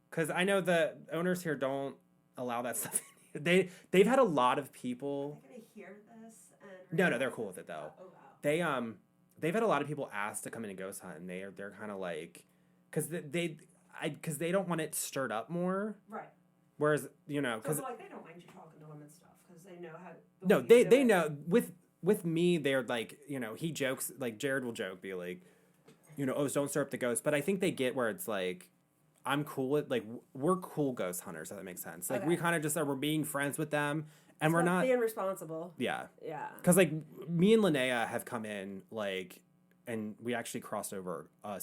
Because I know the owners here don't allow that stuff. They've had a lot of people. I'm gonna hear this. No, they're cool with it though. Oh wow. They've had a lot of people ask to come in and ghost hunt, and they're kind of like, because they don't want it stirred up more. Right. Whereas because so, like they don't mind you talking to them and stuff because they know how. No, they know with me they're like he jokes like Jared will joke be like, oh don't stir up the ghost, but I think they get where it's like. I'm cool with like we're cool ghost hunters, if that makes sense. Like we kind of just we're being friends with them, and we're not being responsible. Yeah, yeah. Because like me and Linnea have come in like, and we actually crossed over a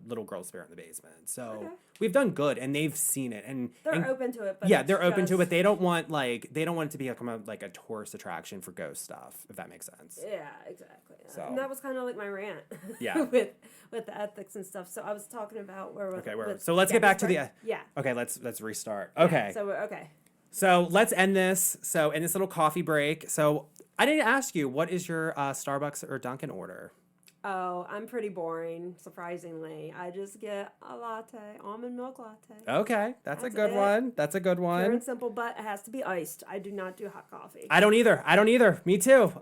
little girl spirit in the basement. So we've done good, and they've seen it, and they're open to it. But yeah, they're open to it. They don't want it to become a tourist attraction for ghost stuff, if that makes sense. Yeah, exactly. So and that was kind of like my rant. Yeah. with the ethics and stuff. So I was talking about so let's get back to the yeah. Okay, let's restart. Okay. Yeah, So let's end this. So in this little coffee break. So I didn't ask you, what is your Starbucks or Dunkin' order? Oh, I'm pretty boring, surprisingly. I just get a latte, almond milk latte. Okay, that's a good one. That's a good one. Pure and simple, but it has to be iced. I do not do hot coffee. I don't either. Me too.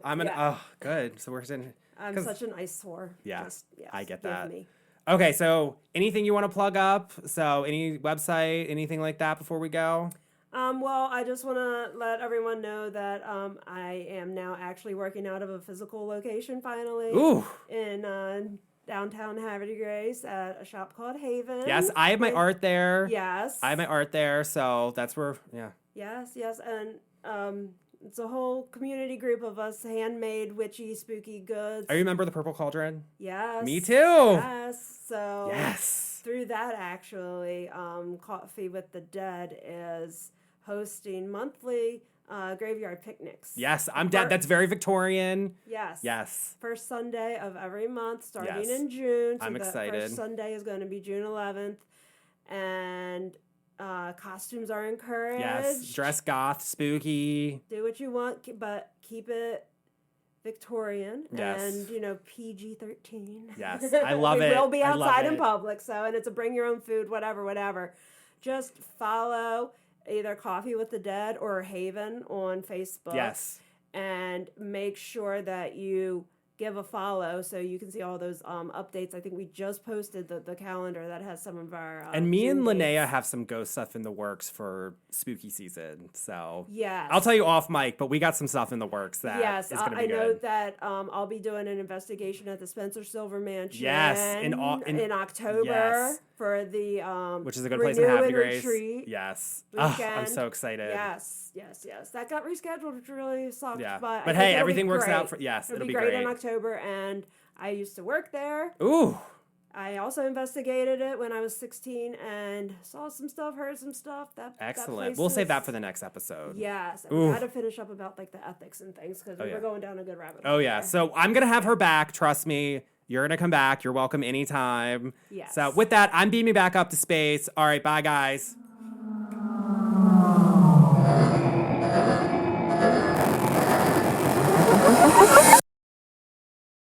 Good. So we're sitting. I'm such an ice whore. Yeah, I get that. Me. Okay, so anything you want to plug up? So any website, anything like that before we go? Well, I just want to let everyone know that I am now actually working out of a physical location finally. Ooh. In downtown Havre de Grace at a shop called Haven. Yes, I have my art there. Yes. I have my art there, so that's where, yeah. Yes, and it's a whole community group of us, handmade, witchy, spooky goods. Are you a member of the Purple Cauldron? Yes. Me too. Yes. So yes. Through that, actually, Coffee with the Dead is hosting monthly graveyard picnics. Yes, I'm dead. That's very Victorian. Yes. Yes. First Sunday of every month, starting Yes. in June. So I'm excited. First Sunday is going to be June 11th, and costumes are encouraged. Yes, dress goth, spooky. Do what you want, but keep it Victorian, yes. and PG-13. Yes, I love it. We will be outside in public, and it's a bring your own food, whatever. Just follow either Coffee with the Dead or Haven on Facebook. Yes, and make sure that you give a follow so you can see all those updates. I think we just posted the calendar that has some of our and me June and Linnea dates. have some ghost stuff in the works for spooky season. So yes, I'll tell you off mic, but we got some stuff in the works that is going to be good. I know that I'll be doing an investigation at the Spencer Silver Mansion. Yes, in October yes. for the which is a good place in Happy Grace. Retreat Yes, weekend. I'm so excited. Yes. That got rescheduled, which really sucked. Yeah, but hey, everything works out for it'll be great in October, and I used to work there. Ooh. I also investigated it when I was 16 and saw some stuff, heard some stuff. Excellent. We'll save that for the next episode. Yes. And we got to finish up about the ethics and things because we were going down a good rabbit hole. Oh, yeah. So I'm going to have her back. Trust me. You're going to come back. You're welcome anytime. Yes. So with that, I'm beaming back up to space. All right. Bye, guys.